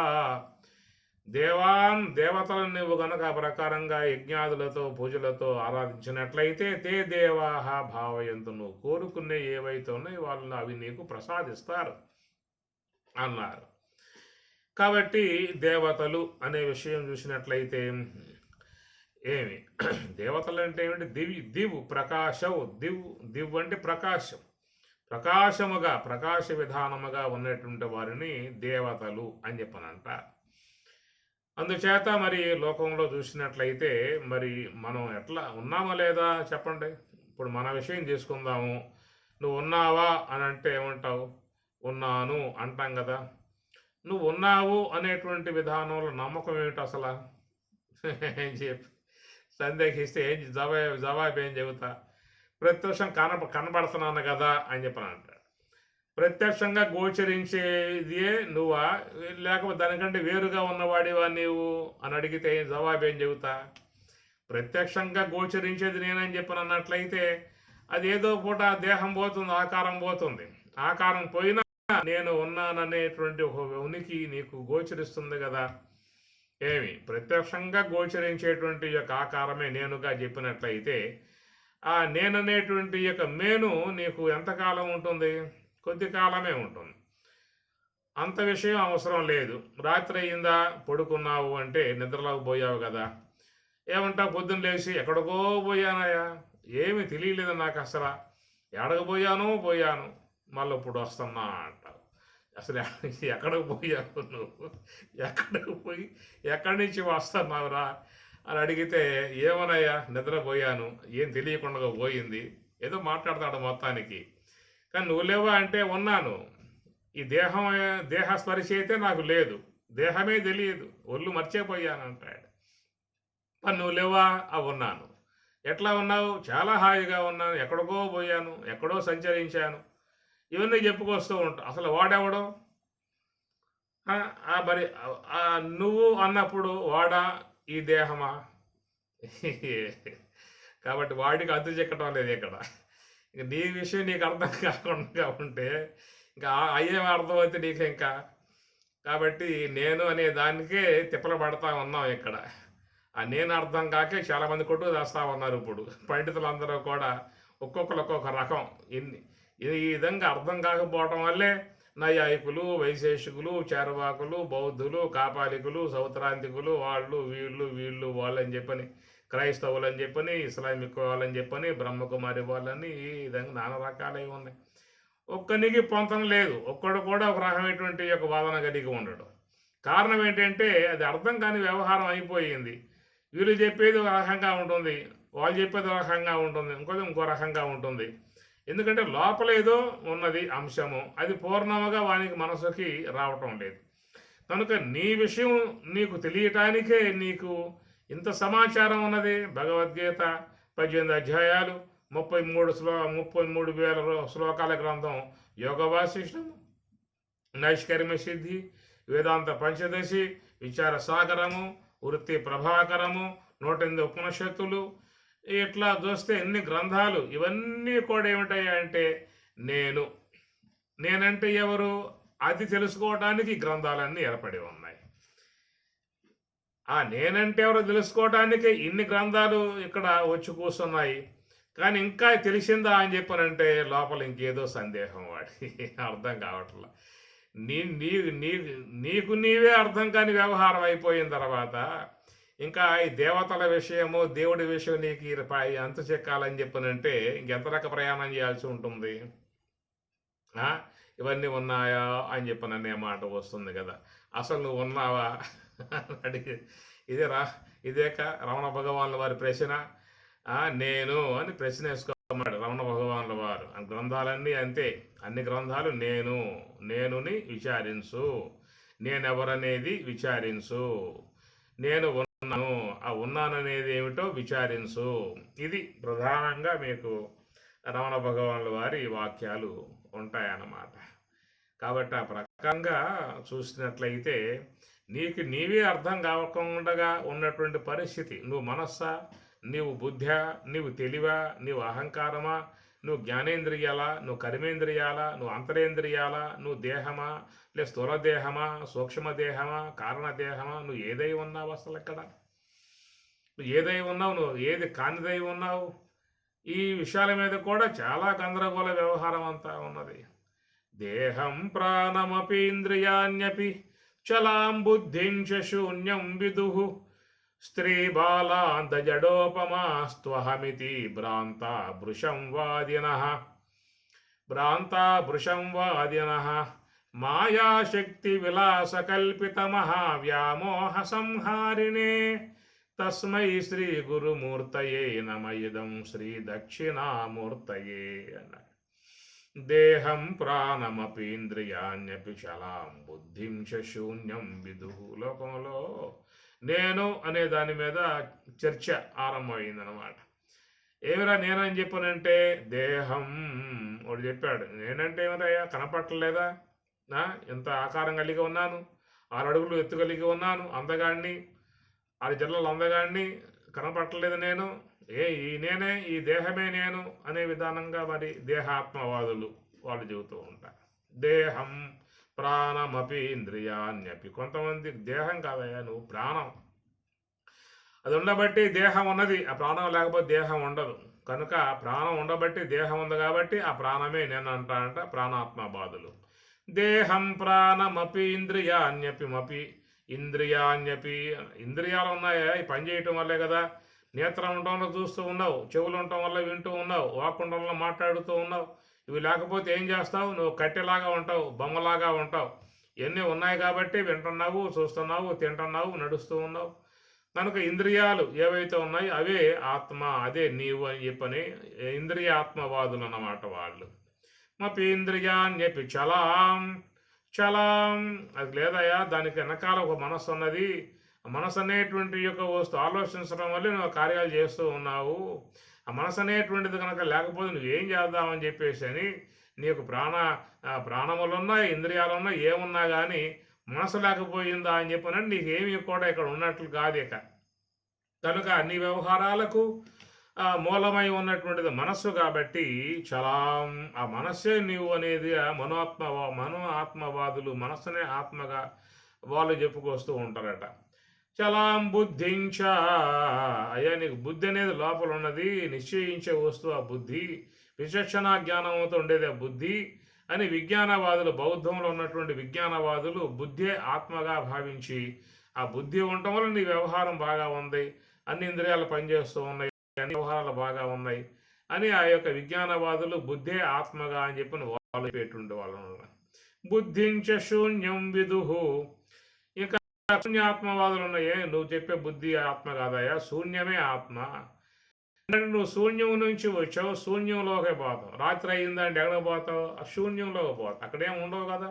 దేవతలను నువ్వు గనక ఆ ప్రకారంగా యజ్ఞాదులతో పూజలతో ఆరాధించినట్లయితే తే దేవాహ భావయంతు, నువ్వు కోరుకునే ఏవైతే ఉన్నాయో వాళ్ళని అవి నీకు ప్రసాదిస్తారు అన్నారు. కాబట్టి దేవతలు అనే విషయం చూసినట్లయితే ఏమి, దేవతలు అంటే ఏమిటి? దివు ప్రకాశవు, దివ్ అంటే ప్రకాశం, ప్రకాశముగా ప్రకాశ విధానముగా ఉన్నటువంటి వారిని దేవతలు అని చెప్పనంట. అందుచేత మరి లోకంలో చూసినట్లయితే మరి మనం ఎట్లా ఉన్నామా లేదా చెప్పండి. ఇప్పుడు మన విషయం తీసుకుందాము. నువ్వు ఉన్నావా అని అంటే ఏమంటావు? ఉన్నాను అంటాం కదా. నువ్వు ఉన్నావు అనేటువంటి విధానంలో నమ్మకం ఏమిటి అసలు? ఏం చెప్పి సందేహిస్తే జవాబు ఏం చెబుతా? ప్రత్యక్షం కనబడుతున్నాను కదా అని చెప్పని అంటాడు. ప్రత్యక్షంగా గోచరించేదే నువ్వా, లేకపోతే దానికంటే వేరుగా ఉన్నవాడివా నీవు అని అడిగితే జవాబు ఏం చెబుతా? ప్రత్యక్షంగా గోచరించేది నేనని చెప్పని అన్నట్లయితే అది ఏదో పూట దేహం పోతుంది, ఆకారం పోతుంది. ఆకారం పోయినా నేను ఉన్నాననేటువంటి ఒక ఉనికి నీకు గోచరిస్తుంది కదా. ఏమి ప్రత్యక్షంగా గోచరించేటువంటి యొక్క ఆకారమే నేనుగా చెప్పినట్లయితే, ఆ నేననేటువంటి యొక్క మేను నీకు ఎంతకాలం ఉంటుంది? కొద్ది కాలమే ఉంటుంది. అంత విషయం అవసరం లేదు. రాత్రి అయిందా, పడుకున్నావు అంటే నిద్రలోకి పోయావు కదా. ఏమంటావు? పొద్దున్న లేచి ఎక్కడికో పోయానయ్యా, ఏమి తెలియలేదు నాకు అసలు, పోయాను, మళ్ళీ ఇప్పుడు వస్తున్నా అంటావు. అసలు ఎక్కడికి పోయావు నువ్వు? ఎక్కడికి పోయి ఎక్కడి నుంచి వస్తున్నావురా అని అడిగితే, ఏమనయ్యా నిద్రపోయాను, ఏం తెలియకుండా పోయింది, ఏదో మాట్లాడతాడు మొత్తానికి. కానీ నువ్వు లేవా అంటే, ఉన్నాను, ఈ దేహ స్పర్శ అయితే నాకు లేదు, దేహమే తెలియదు, ఒళ్ళు మర్చిపోయాను అంటాడు. మరి నువ్వు లేవా? ఉన్నాను. ఎట్లా ఉన్నావు? చాలా హాయిగా ఉన్నాను, ఎక్కడికో పోయాను, ఎక్కడో సంచరించాను, ఇవన్నీ చెప్పుకొస్తూ ఉంటావు. అసలు వాడెవడో? మరి నువ్వు అన్నప్పుడు వాడా ఈ దేహమా? కాబట్టి వాడికి అద్దు చెక్కడం లేదు ఇక్కడ. ఇక నీ విషయం నీకు అర్థం కాకుండా ఉంటే ఇంకా అయ్యేం అర్థమైతే నీకు ఇంకా. కాబట్టి నేను అనే దానికే తిప్పలు పడతా ఉన్నాం ఇక్కడ. ఆ నేను అర్థం కాకే చాలామంది కొట్టు చేస్తూ ఉన్నారు. ఇప్పుడు పండితులందరూ కూడా ఒక్కొక్కరు ఒక్కొక్క రకం. ఈ విధంగా అర్థం కాకపోవటం వల్లే నైయాయికులు, వైశేషికులు, చార్వాకులు, బౌద్ధులు, కాపాలికులు, సౌత్రాంతికులు, వీళ్ళు వాళ్ళని చెప్పని, క్రైస్తవులు అని చెప్పని, ఇస్లామిక్ వాళ్ళని చెప్పని, బ్రహ్మకుమారి వాళ్ళని, ఈ విధంగా నానా రకాలై ఉన్నాయి. ఒక్కనికి పొంతం లేదు. ఒక్కడు కూడా ఒక రకమైనటువంటి యొక్క వాదన కలిగి ఉండడు. కారణం ఏంటంటే అది అర్థం కాని వ్యవహారం అయిపోయింది. వీళ్ళు చెప్పేది ఒక రకంగా ఉంటుంది, వాళ్ళు చెప్పేది ఒక రకంగా ఉంటుంది, ఇంకో రకంగా ఉంటుంది. ఎందుకంటే లోపల ఏదో ఉన్నది అంశము, అది పూర్ణముగా వానికి మనసుకి రావటం లేదు. కనుక నీ విషయం నీకు తెలియటానికే నీకు ఇంత సమాచారం ఉన్నది. భగవద్గీత 18 అధ్యాయాలు, 33,000 శ్లోకాల గ్రంథం, యోగ వాసిష్టము, నైష్కర్మ్య సిద్ధి, వేదాంత పంచదశి, విచార సాగరము, వృత్తి ప్రభాకరము, 108 ఉపనిషత్తులు, ఇట్లా చూస్తే ఎన్ని గ్రంథాలు. ఇవన్నీ కూడా ఏమిటాయంటే నేనంటే ఎవరు అది తెలుసుకోవటానికి గ్రంథాలన్నీ ఏర్పడి ఉన్నాయి. ఆ నేనంటే ఎవరో తెలుసుకోవటానికి ఇన్ని గ్రంథాలు ఇక్కడ వచ్చి కూర్చున్నాయి. కానీ ఇంకా తెలిసిందా అని చెప్పానంటే లోపల ఇంకేదో సందేహం వాడి అర్థం కావట్లా. నీకు నీవే అర్థం కాని వ్యవహారం అయిపోయిన తర్వాత ఇంకా ఈ దేవతల విషయము, దేవుడి విషయం నీకు అంత చెక్కాలని చెప్పనంటే ఇంకెంత రక ప్రయాణం చేయాల్సి ఉంటుంది. ఇవన్నీ ఉన్నాయా అని చెప్పననే మాట వస్తుంది కదా. అసలు నువ్వు ఉన్నావా అడిగి ఇదేక రమణ భగవాన్ల వారి ప్రశ్న. నేను అని ప్రశ్న వేసుకోమన్నాడు రమణ భగవాన్ల వారు. గ్రంథాలన్నీ అంతే, అన్ని గ్రంథాలు నేనుని విచారించు, నేనెవరనేది విచారించు, నేను ఉన్నాను, ఆ ఉన్నాననేది ఏమిటో విచారించు. ఇది ప్రధానంగా మీకు రమణ భగవాన్ల వారి వాక్యాలు ఉంటాయన్నమాట. కాబట్టి ఆ ప్రకారంగా చూసినట్లయితే నీకు నీవే అర్థం కాకుండా ఉన్నటువంటి పరిస్థితి. నువ్వు మనస్సా, నీవు బుద్ధ్యా, నీవు తెలివా, నీవు అహంకారమా, నువ్వు జ్ఞానేంద్రియాలా, నువ్వు కర్మేంద్రియాలా, నువ్వు అంతరేంద్రియాలా, నువ్వు దేహమా, లే స్థూల దేహమా, సూక్ష్మదేహమా, కారణదేహమా, నువ్వు ఏదై ఉన్నావు అసలు ఇక్కడ? నువ్వు ఏదై ఉన్నావు, నువ్వు ఏది కానిదై ఉన్నావు? ఈ విషయాల మీద కూడా చాలా గందరగోళ వ్యవహారం అంతా ఉన్నది. దేహం ప్రాణమపి ఇంద్రియాణ్యపి చలాం బుద్ధిం చ శూన్యం విదుః స్త్రీ బాలాంతజడోపమాస్త్వహమితి భ్రాంతా భృశంవాదినః మాయాశక్తి విలాసకల్పితమహావ్యామోహ సంహారిణే తస్మై శ్రీ గురుమూర్తయే నమయిదం శ్రీ దక్షిణామూర్తయే అన్నాడు. దేహం ప్రాణమపి ఇంద్రియాణ్యపి చలాం బుద్ధిం చ శూన్యం విదుః. లోకంలో నేను అనే దాని మీద చర్చ ఆరంభమైందనమాట. ఏమిరా నేనని చెప్పానంటే, దేహం వాడు చెప్పాడు. నేనంటే ఏమిరయ్యా, కనపట్టలేదా? ఎంత ఆకారం కలిగి ఉన్నాను, 6 అడుగులు ఎత్తు కలిగి ఉన్నాను, అందగాడిని, 6 జిల్లలు అందగాడిని, కనపట్టలేదు నేను. ఈ నేనే, ఈ దేహమే నేను అనే విధానంగా మరి దేహాత్మవాదులు వాళ్ళు చెబుతూ ఉంటారు. దేహం ప్రాణమపి ఇంద్రియాన్యపి. కొంతమంది దేహం కాదయ్యా, నువ్వు ప్రాణం. అది ఉండబట్టి దేహం ఉన్నది, ఆ ప్రాణం లేకపోతే దేహం ఉండదు. కనుక ప్రాణం ఉండబట్టి దేహం ఉంది కాబట్టి ఆ ప్రాణమే నేను అంట ప్రాణాత్మబాధులు. దేహం ప్రాణమపి ఇంద్రియాన్యపి మపి. ఇంద్రియాన్యపి, ఇంద్రియాలు ఉన్నాయా, ఈ పని చేయటం వల్లే కదా. నేత్రం ఉండటం వల్ల చూస్తూ ఉన్నావు, చెవులు ఉండటం వల్ల వింటూ ఉన్నావు, వాక్ ఉండటం వల్ల మాట్లాడుతూ ఉన్నావు. ఇవి లేకపోతే ఏం చేస్తావు? నువ్వు కట్టెలాగా ఉంటావు, బొమ్మలాగా ఉంటావు. ఇవన్నీ ఉన్నాయి కాబట్టి వింటున్నావు, చూస్తున్నావు, తింటున్నావు, నడుస్తూ ఉన్నావు. కనుక ఇంద్రియాలు ఏవైతే ఉన్నాయో అవే ఆత్మ, అదే నీవు అని చెప్పని ఇంద్రియ ఆత్మవాదులు అన్నమాట వాళ్ళు. మపి ఇంద్రియాన్యపి చలాం. చలాం అది లేదయా, దానికి వెనకాల ఒక మనస్సు ఉన్నది. ఆ మనసు అనేటువంటి యొక్క వస్తు ఆలోచించడం వల్లే నువ్వు కార్యాలు చేస్తూ ఉన్నావు. ఆ మనసు అనేటువంటిది కనుక లేకపోతే నువ్వేం చేద్దామని చెప్పేసి అని నీకు ప్రాణములున్నాయి, ఇంద్రియాలు ఉన్నాయి, ఏమున్నా కానీ మనసు లేకపోయిందా అని చెప్పినట్టు నీకేమీ కూడా ఇక్కడ ఉన్నట్లు కాదు ఇక. కనుక అన్ని వ్యవహారాలకు మూలమై ఉన్నటువంటిది మనస్సు కాబట్టి చలాం, ఆ మనస్సే నీవు అనేది మనో ఆత్మవాదులు మనస్సునే ఆత్మగా వాళ్ళు చెప్పుకొస్తూ ఉంటారట. చలాం బుద్ధించ, అయ్యా నీకు బుద్ధి అనేది లోపల ఉన్నది, నిశ్చయించే వస్తువు ఆ బుద్ధి, విచక్షణ జ్ఞానంతో ఉండేది ఆ బుద్ధి అని విజ్ఞానవాదులు, బౌద్ధంలో ఉన్నటువంటి విజ్ఞానవాదులు బుద్ధే ఆత్మగా భావించి ఆ బుద్ధి ఉండటం వల్ల నీ వ్యవహారం బాగా ఉంది, అన్ని ఇంద్రియాలు పనిచేస్తూ ఉన్నాయి, అన్ని వ్యవహారాలు బాగా ఉన్నాయి అని ఆ యొక్క విజ్ఞానవాదులు బుద్ధే ఆత్మగా అని చెప్పిన వాళ్ళు పెట్టుండే వాళ్ళు. బుద్ధించ శూన్యం విదుహు. ఇంకా శూన్యాత్మవాదులు ఉన్నాయే, నువ్వు చెప్పే బుద్ధి ఆత్మ కాదయా, శూన్యమే ఆత్మ. నువ్వు శూన్యం నుంచి వచ్చావు, శూన్యంలోకే పోతావు. రాత్రి అయిందంటే ఎక్కడ పోతావు? ఆ శూన్యంలోకి పోతావు, అక్కడేం ఉండవు కదా.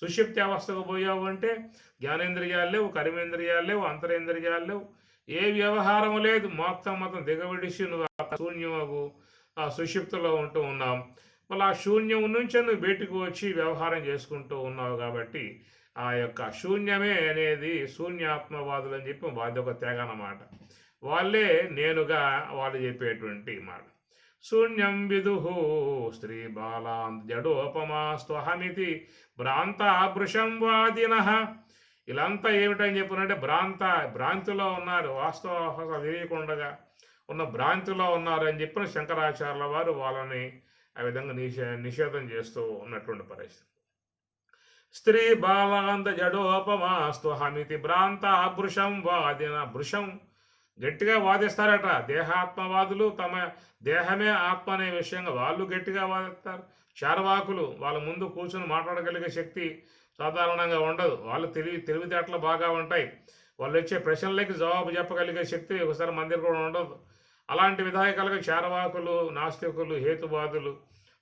సుషుప్తి అవస్థకు పోయావు అంటే జ్ఞానేంద్రియాలు లేవు, కర్మేంద్రియాలు లేవు, అంతరేంద్రియాలు లేవు, ఏ వ్యవహారం లేదు, మొత్తం దిగబడిసి నువ్వు ఆ శూన్యము ఆ సుషుప్తిలో ఉంటూ ఉన్నావు. మళ్ళీ ఆ శూన్యం నుంచి నువ్వు బయటకు వచ్చి వ్యవహారం చేసుకుంటూ ఉన్నావు కాబట్టి ఆ యొక్క శూన్యమే అనేది శూన్యాత్మవాదులు అని చెప్పి వాళ్ళది ఒక తెగ అన్నమాట. వాళ్ళే నేనుగా వాళ్ళు చెప్పేటువంటి మాట. శూన్యం విదుహు స్త్రీ బాలాం జడోపమాస్త్వహమితి భ్రాంతాభృశం వాదిన. ఇలాంతా ఏమిటని చెప్పినంటే భ్రాంతిలో ఉన్నారు, వాస్తవ తెలియకుండా ఉన్న భ్రాంతిలో ఉన్నారని చెప్పిన శంకరాచార్యుల వారు వాళ్ళని ఆ విధంగా నిషేధం చేస్తూ ఉన్నటువంటి పరిస్థితి. స్త్రీ బాలాంత జడోపమాస్త్వహమితి భ్రాంత భృశం వాదిన. భృశం గట్టిగా వాదిస్తారట దేహాత్మవాదులు, తమ దేహమే ఆత్మ అనే విషయంగా వాళ్ళు గట్టిగా వాదిస్తారు. చార్వాకులు వాళ్ళ ముందు కూర్చొని మాట్లాడగలిగే శక్తి సాధారణంగా ఉండదు, వాళ్ళు తెలివితేటలు బాగా ఉంటాయి, వాళ్ళు వచ్చే ప్రశ్నలకి జవాబు చెప్పగలిగే శక్తి ఒకసారి మందిరం కూడా ఉండదు. అలాంటి విధాయకులుగా చార్వాకులు, నాస్తికులు, హేతువాదులు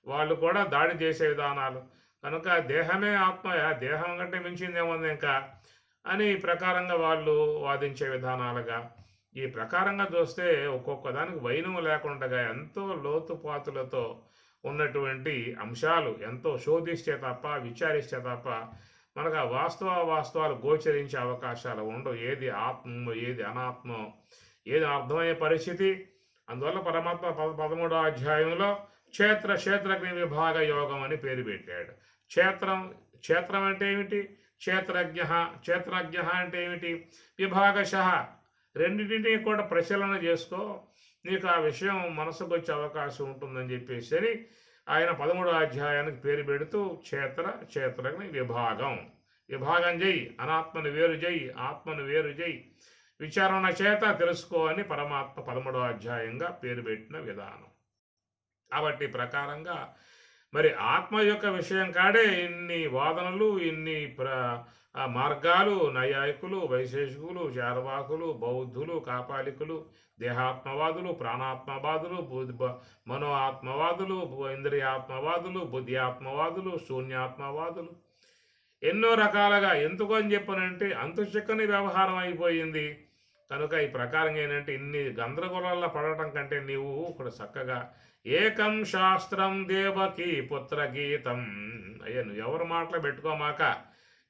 వాళ్ళు కూడా దాడి చేసే విధానాలు. కనుక దేహమే ఆత్మ, దేహం కంటే మించింది ఏముంది ఇంకా అని ఈ ప్రకారంగా వాళ్ళు వాదించే విధానాలుగా. ఈ ప్రకారంగా చూస్తే ఒక్కొక్క దానికి వైనం లేకుండా ఎంతో లోతుపాతులతో ఉన్నటువంటి అంశాలు ఎంతో శోధిస్తే తప్ప, విచారిస్తే తప్ప మనకు ఆ వాస్తవాలు గోచరించే అవకాశాలు ఉండవు. ఏది ఆత్మో ఏది అనాత్మో ఏది అర్థమయ్యే పరిస్థితి. అందువల్ల పరమాత్మ 13వ అధ్యాయంలో క్షేత్రజ్ఞ విభాగ యోగం అని పేరు పెట్టాడు. క్షేత్రం అంటే ఏమిటి? క్షేత్రజ్ఞ అంటే ఏమిటి? విభాగశః, రెండింటినీ కూడా పరిశీలన చేసుకో, నీకు ఆ విషయం మనసుకు వచ్చే అవకాశం ఉంటుందని చెప్పేసి ఆయన 13వ అధ్యాయానికి పేరు పెడుతూ క్షేత్రజ్ఞ విభాగం చెయ్యి, అనాత్మను వేరు చెయ్యి, ఆత్మను వేరు చెయ్యి, విచారణ చేత తెలుసుకో అని పరమాత్మ 13వ అధ్యాయంగా పేరు పెట్టిన విధానం. కాబట్టి ప్రకారంగా మరి ఆత్మ యొక్క విషయం కాడే ఇన్ని వాదనలు, ఇన్ని మార్గాలు, నైయాయికులు, వైశేషికులు, చార్వాకులు, బౌద్ధులు, కాపాలికులు, దేహాత్మవాదులు, ప్రాణాత్మవాదులు, మనో ఆత్మవాదులు, ఇంద్రియాత్మవాదులు, బుద్ధి ఆత్మవాదులు, శూన్యాత్మవాదులు ఎన్నో రకాలుగా. ఎందుకు అని చెప్పనంటే అంతు చిక్కని వ్యవహారం అయిపోయింది. కనుక ఈ ప్రకారంగా ఏంటంటే ఇన్ని గందరగోళాల్లో పడటం కంటే నీవు ఇక్కడ చక్కగా ఏకం శాస్త్రం దేవకి పుత్ర గీతం. అయ్యా నువ్వు ఎవరు మాటలు పెట్టుకోమాక,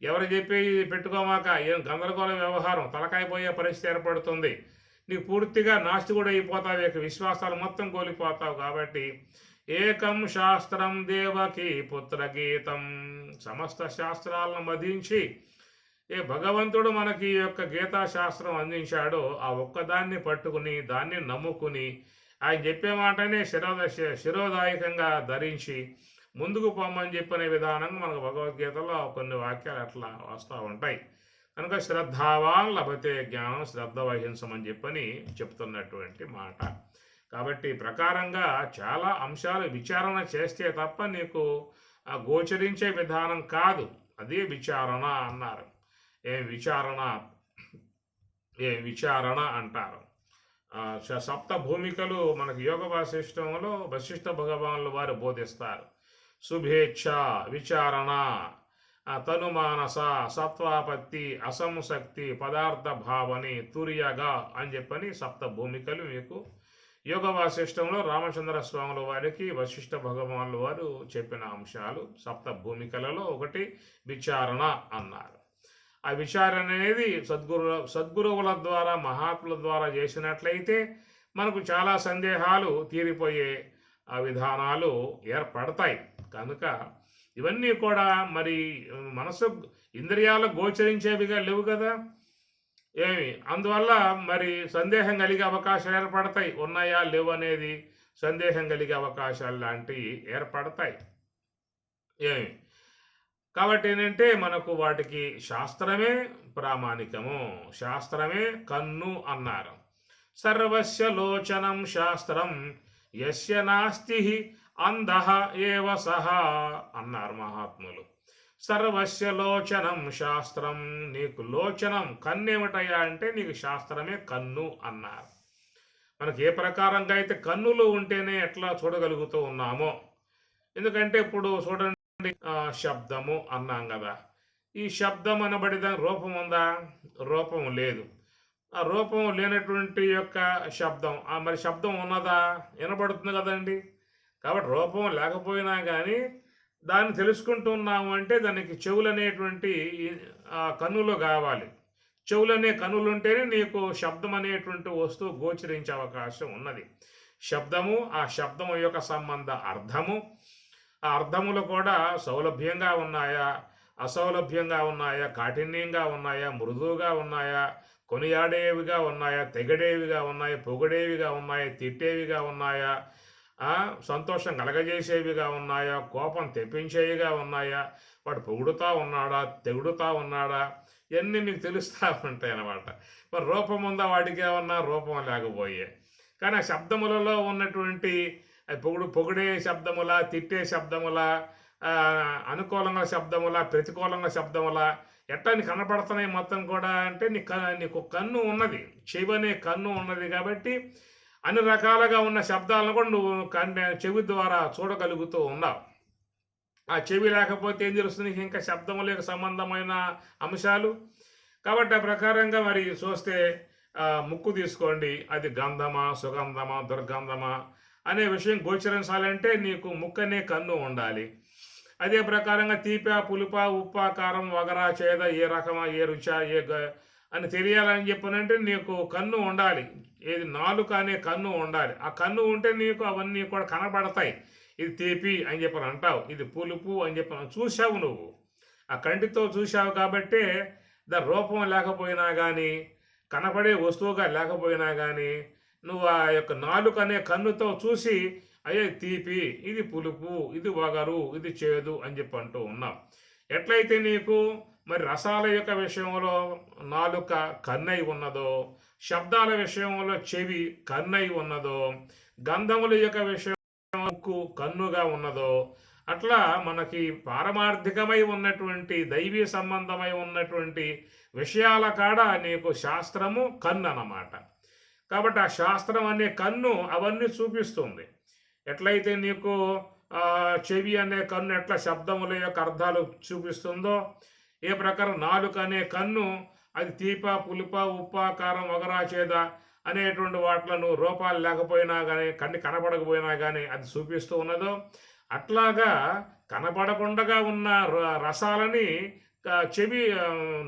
ఎవరు చెప్పి పెట్టుకోమాక. ఏం గందరగోళ వ్యవహారం, తలకాయిపోయే పరిస్థితి ఏర్పడుతుంది. నీకు పూర్తిగా నాస్తికుడు అయిపోతావు, విశ్వాసాలు మొత్తం కోల్పోతావు. కాబట్టి ఏకం శాస్త్రం దేవకి పుత్రగీతం. సమస్త శాస్త్రాలను మదించి ఏ భగవంతుడు మనకి ఈ యొక్క గీతా శాస్త్రం అందించాడో ఆ ఒక్కదాన్ని పట్టుకుని దాన్ని నమ్ముకుని ఆయన చెప్పే మాటనే శిరోదాయకంగా ధరించి ముందుకు పొమ్మని చెప్పిన విధానంగా మనకు భగవద్గీతలో కొన్ని వాక్యాలు అట్లా వస్తూ ఉంటాయి. కనుక శ్రద్ధావాన్ లభతే జ్ఞానం, శ్రద్ధ వహించమని చెప్పని చెప్తున్నటువంటి మాట. కాబట్టి ప్రకారంగా చాలా అంశాలు విచారణ చేస్తే తప్ప నీకు గోచరించే విధానం కాదు. అదే విచారణ అన్నారు. ఏం విచారణ అంటారు. సప్త భూమికలు మనకి యోగ వాసిష్టంలో వశిష్ఠ భగవానులు వారు బోధిస్తారు. శుభేచ్ఛ, విచారణ, తనుమానస, సత్వాపత్తి, అసంశక్తి, పదార్థ భావని, తుర్యగా అని చెప్పని సప్త భూమికలు మీకు యోగ వాసిష్టంలో రామచంద్ర స్వాముల వారికి వశిష్ఠ భగవానులు వారు చెప్పిన అంశాలు. సప్త భూమికలలో ఒకటి విచారణ అన్నారు. ఆ విచారణ అనేది సద్గురువుల ద్వారా మహాత్ముల ద్వారా చేసినట్లయితే మనకు చాలా సందేహాలు తీరిపోయే విధానాలు ఏర్పడతాయి. కనుక ఇవన్నీ కూడా మరి మనసు ఇంద్రియాలు గోచరించేవిగా లేవు కదా అందువల్ల మరి సందేహం కలిగే అవకాశాలు ఏర్పడతాయి. ఉన్నాయా లేవు అనేది సందేహం కలిగే అవకాశాలు లాంటివి ఏర్పడతాయి. కాబట్టి ఏంటంటే మనకు వాటికి శాస్త్రమే ప్రామాణికము, శాస్త్రమే కన్ను అన్నారు. సర్వస్య లోచనం శాస్త్రం యస్య నాస్తి అంధః ఏవ సహ అన్నారు మహాత్ములు. సర్వస్య లోచనం శాస్త్రం, నీకు లోచనం కన్నేమిటయ్యా అంటే నీకు శాస్త్రమే కన్ను అన్నారు. మనకి ఏ ప్రకారంగా అయితే కన్నులు ఉంటేనే ఎట్లా చూడగలుగుతూ ఉన్నామో, ఎందుకంటే ఇప్పుడు చూడండి శబ్దము అన్నాం కదా, ఈ శబ్దం అనబడి దాని రూపం ఉందా? రూపం లేదు. ఆ రూపం లేనటువంటి యొక్క శబ్దం మరి శబ్దం ఉన్నదా? వినబడుతుంది కదండి. కాబట్టి రూపం లేకపోయినా కానీ దాన్ని తెలుసుకుంటున్నాము అంటే దానికి చెవులు అనేటువంటి కన్నులు కావాలి. చెవులనే కన్నులు ఉంటేనే నీకు శబ్దం అనేటువంటి వస్తువు గోచరించే అవకాశం ఉన్నది. శబ్దము, ఆ శబ్దము యొక్క సంబంధ అర్థము, ఆ అర్థములు కూడా సౌలభ్యంగా ఉన్నాయా, అసౌలభ్యంగా ఉన్నాయా, కాఠిన్యంగా ఉన్నాయా, మృదువుగా ఉన్నాయా, కొనియాడేవిగా ఉన్నాయా, తెగడేవిగా ఉన్నాయా, పొగడేవిగా ఉన్నాయా, తిట్టేవిగా ఉన్నాయా, సంతోషం కలగజేసేవిగా ఉన్నాయా, కోపం తెప్పించేవిగా ఉన్నాయా, వాడు పొగుడుతూ ఉన్నాడా, తెగుడుతూ ఉన్నాడా, ఇవన్నీ మీకు తెలుస్తూ ఉంటాయి అన్నమాట. మరి రూపం ఉందా వాడికి? ఏమన్నా రూపం లేకపోయే. కానీ ఆ శబ్దములలో ఉన్నటువంటి పొగిడే శబ్దముల, తిట్టే శబ్దముల, అనుకూలంగా శబ్దముల, ప్రతికూలంగా శబ్దముల ఎట్లా నీకు కనపడుతున్నాయి మొత్తం కూడా అంటే నీకు కన్ను ఉన్నది, చెవి అనే కన్ను ఉన్నది. కాబట్టి అన్ని రకాలుగా ఉన్న శబ్దాలను కూడా నువ్వు చెవి ద్వారా చూడగలుగుతూ ఉన్నావు. ఆ చెవి లేకపోతే ఏం తెలుస్తుంది నీకు? ఇంకా శబ్దములకు సంబంధమైన అంశాలు. కాబట్టి ఆ ప్రకారంగా మరి చూస్తే ముక్కు తీసుకోండి, అది గంధమా, సుగంధమా, దుర్గంధమా అనే విషయం గోచరించాలంటే నీకు ముక్కనే కన్ను ఉండాలి. అదే ప్రకారంగా తీప, పులుప, ఉప్ప, కారం, వగరా, చేద, ఏ రకమా, ఏ రుచ, అని తెలియాలని చెప్పనంటే నీకు కన్ను ఉండాలి. ఏది? నాలుక అనే కన్ను ఉండాలి. ఆ కన్ను ఉంటే నీకు అవన్నీ కూడా కనబడతాయి. ఇది తీపి అని చెప్పని అంటావు, ఇది పులుపు అని చెప్పని చూసావు, నువ్వు ఆ కంటితో చూసావు. కాబట్టే దాని రూపం లేకపోయినా కానీ, కనపడే వస్తువుగా లేకపోయినా కానీ నువ్వు ఆ యొక్క నాలుక అనే కన్నుతో చూసి అయ్యే తీపి, ఇది పులుపు, ఇది వగరు, ఇది చేదు అని చెప్పి అంటూ ఉన్నావు. ఎట్లయితే నీకు మరి రసాల యొక్క విషయంలో నాలుక కన్నై ఉన్నదో, శబ్దాల విషయంలో చెవి కన్నై ఉన్నదో, గంధముల యొక్క విషయం ముక్కు కన్నుగా ఉన్నదో, అట్లా మనకి పారమార్థికమై ఉన్నటువంటి దైవీ సంబంధమై ఉన్నటువంటి విషయాల కాడ నీకు శాస్త్రము కన్ను అన్నమాట. కాబట్టి ఆ శాస్త్రం అనే కన్ను అవన్నీ చూపిస్తుంది. ఎట్లయితే నీకు చెవి అనే కన్ను ఎట్లా శబ్దముల యొక్క అర్థాలు చూపిస్తుందో, ఏ ప్రకారం నాలుక అనే కన్ను అది తీప, పులుప, ఉప్ప, కారం, వగరా, చేద అనేటువంటి వాటిలో రూపాలు లేకపోయినా కానీ, కన్ను కనపడకపోయినా కానీ అది చూపిస్తూ ఉన్నదో, అట్లాగా కనపడకుండా ఉన్న రసాలని చెవి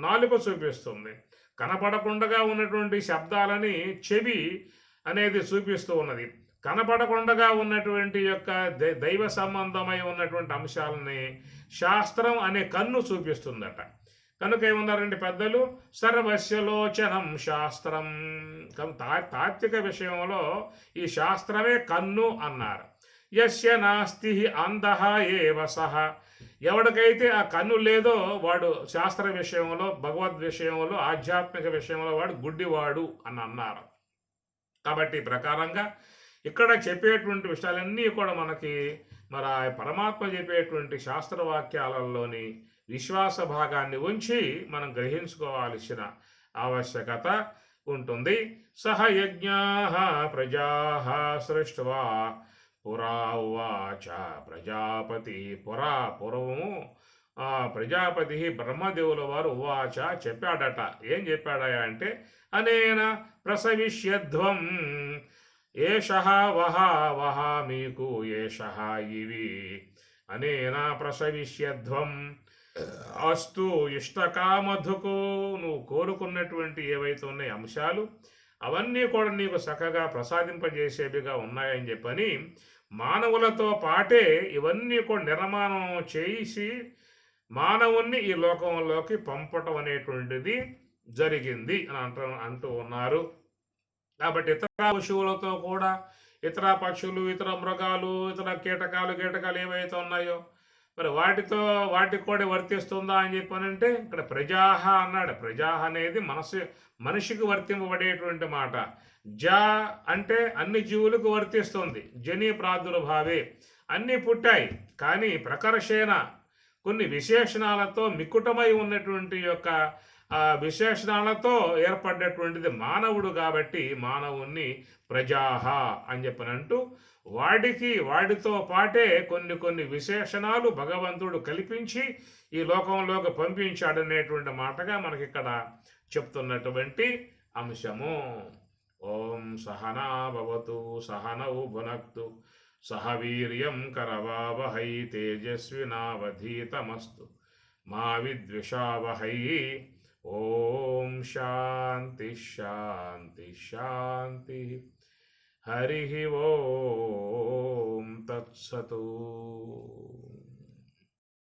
నాలుక చూపిస్తుంది. కనపడకుండా ఉన్నటువంటి శబ్దాలని చెవి అనేది చూపిస్తూ ఉన్నది. కనపడకుండా ఉన్నటువంటి యొక్క దైవ సంబంధమై ఉన్నటువంటి అంశాలని శాస్త్రం అనే కన్ను చూపిస్తుందట. కనుక ఏమన్నారండి పెద్దలు, సర్వస్యలోచనం శాస్త్రం. తాత్విక విషయంలో ఈ శాస్త్రమే కన్ను అన్నారు. యస్య నాస్తి అంధః ఏవ సహ. ఎవడికైతే ఆ కన్ను లేదో వాడు శాస్త్ర విషయంలో, భగవద్ విషయంలో, ఆధ్యాత్మిక విషయంలో వాడు గుడ్డివాడు అని అన్నారు. కాబట్టి ప్రకారంగా ఇక్కడ చెప్పేటువంటి విషయాలన్నీ కూడా మనకి మరి పరమాత్మ చెప్పేటువంటి శాస్త్రవాక్యాలలోని విశ్వాస భాగాన్ని ఉంచి మనం గ్రహించుకోవాల్సిన ఆవశ్యకత ఉంటుంది. సహ యజ్ఞా ప్రజా సృష్ట్వా పురా ఉవాచ ప్రజాపతి. పూర్వము ప్రజాపతి బ్రహ్మదేవుల వారు ఉవాచ చెప్పాడట. ఏం చెప్పాడయా అంటే, అనేన ప్రసవిష్యధ్వం ఏషః వహ మీకు ఏషః ఇవి. అనేనా ప్రసవిష్యధ్వం అస్తు ఇష్టకామధుకు. నువ్వు కోరుకున్నటువంటి ఏవైతే ఉన్నాయి అంశాలు అవన్నీ కూడా నీకు చక్కగా ప్రసాదింపజేసేవిగా ఉన్నాయని చెప్పని మానవులతో పాటే ఇవన్నీ కూడా నిర్మాణం చేసి మానవుణ్ణి ఈ లోకంలోకి పంపటం అనేటువంటిది జరిగింది అని అంటూ ఉన్నారు. కాబట్టి ఇతర పశువులతో కూడా, ఇతర పక్షులు, ఇతర మృగాలు, ఇతర కీటకాలు ఏవైతే ఉన్నాయో మరి వాటికి కూడా వర్తిస్తుందా అని చెప్పానంటే ఇక్కడ ప్రజాహ అన్నాడు. ప్రజాహ అనేది మనిషికి వర్తింపబడేటువంటి మాట. జా అంటే అన్ని జీవులకు వర్తిస్తుంది. జని ప్రాదుర్భావే అన్నీ పుట్టాయి, కానీ ప్రకర్షేణ కొన్ని విశేషణాలతో మిక్కుటమై ఉన్నటువంటి యొక్క విశేషణాలతో ఏర్పడ్డటువంటిది మానవుడు. కాబట్టి మానవుణ్ణి ప్రజాహ అని చెప్పనంటూ వాడితో పాటే కొన్ని విశేషణాలు భగవంతుడు కల్పించి ఈ లోకంలోకి పంపించాడనేటువంటి మాటగా మనకి ఇక్కడ చెప్తున్నటువంటి అంశము. ఓం సహనా భవతు సహనౌ భునక్తు సహ వీర్యం కరవావహై తేజస్వినావధీతమస్తు మా విద్విషావహై. ఓం శాంతి శాంతి శాంతి. హరి ఓం తత్సతు.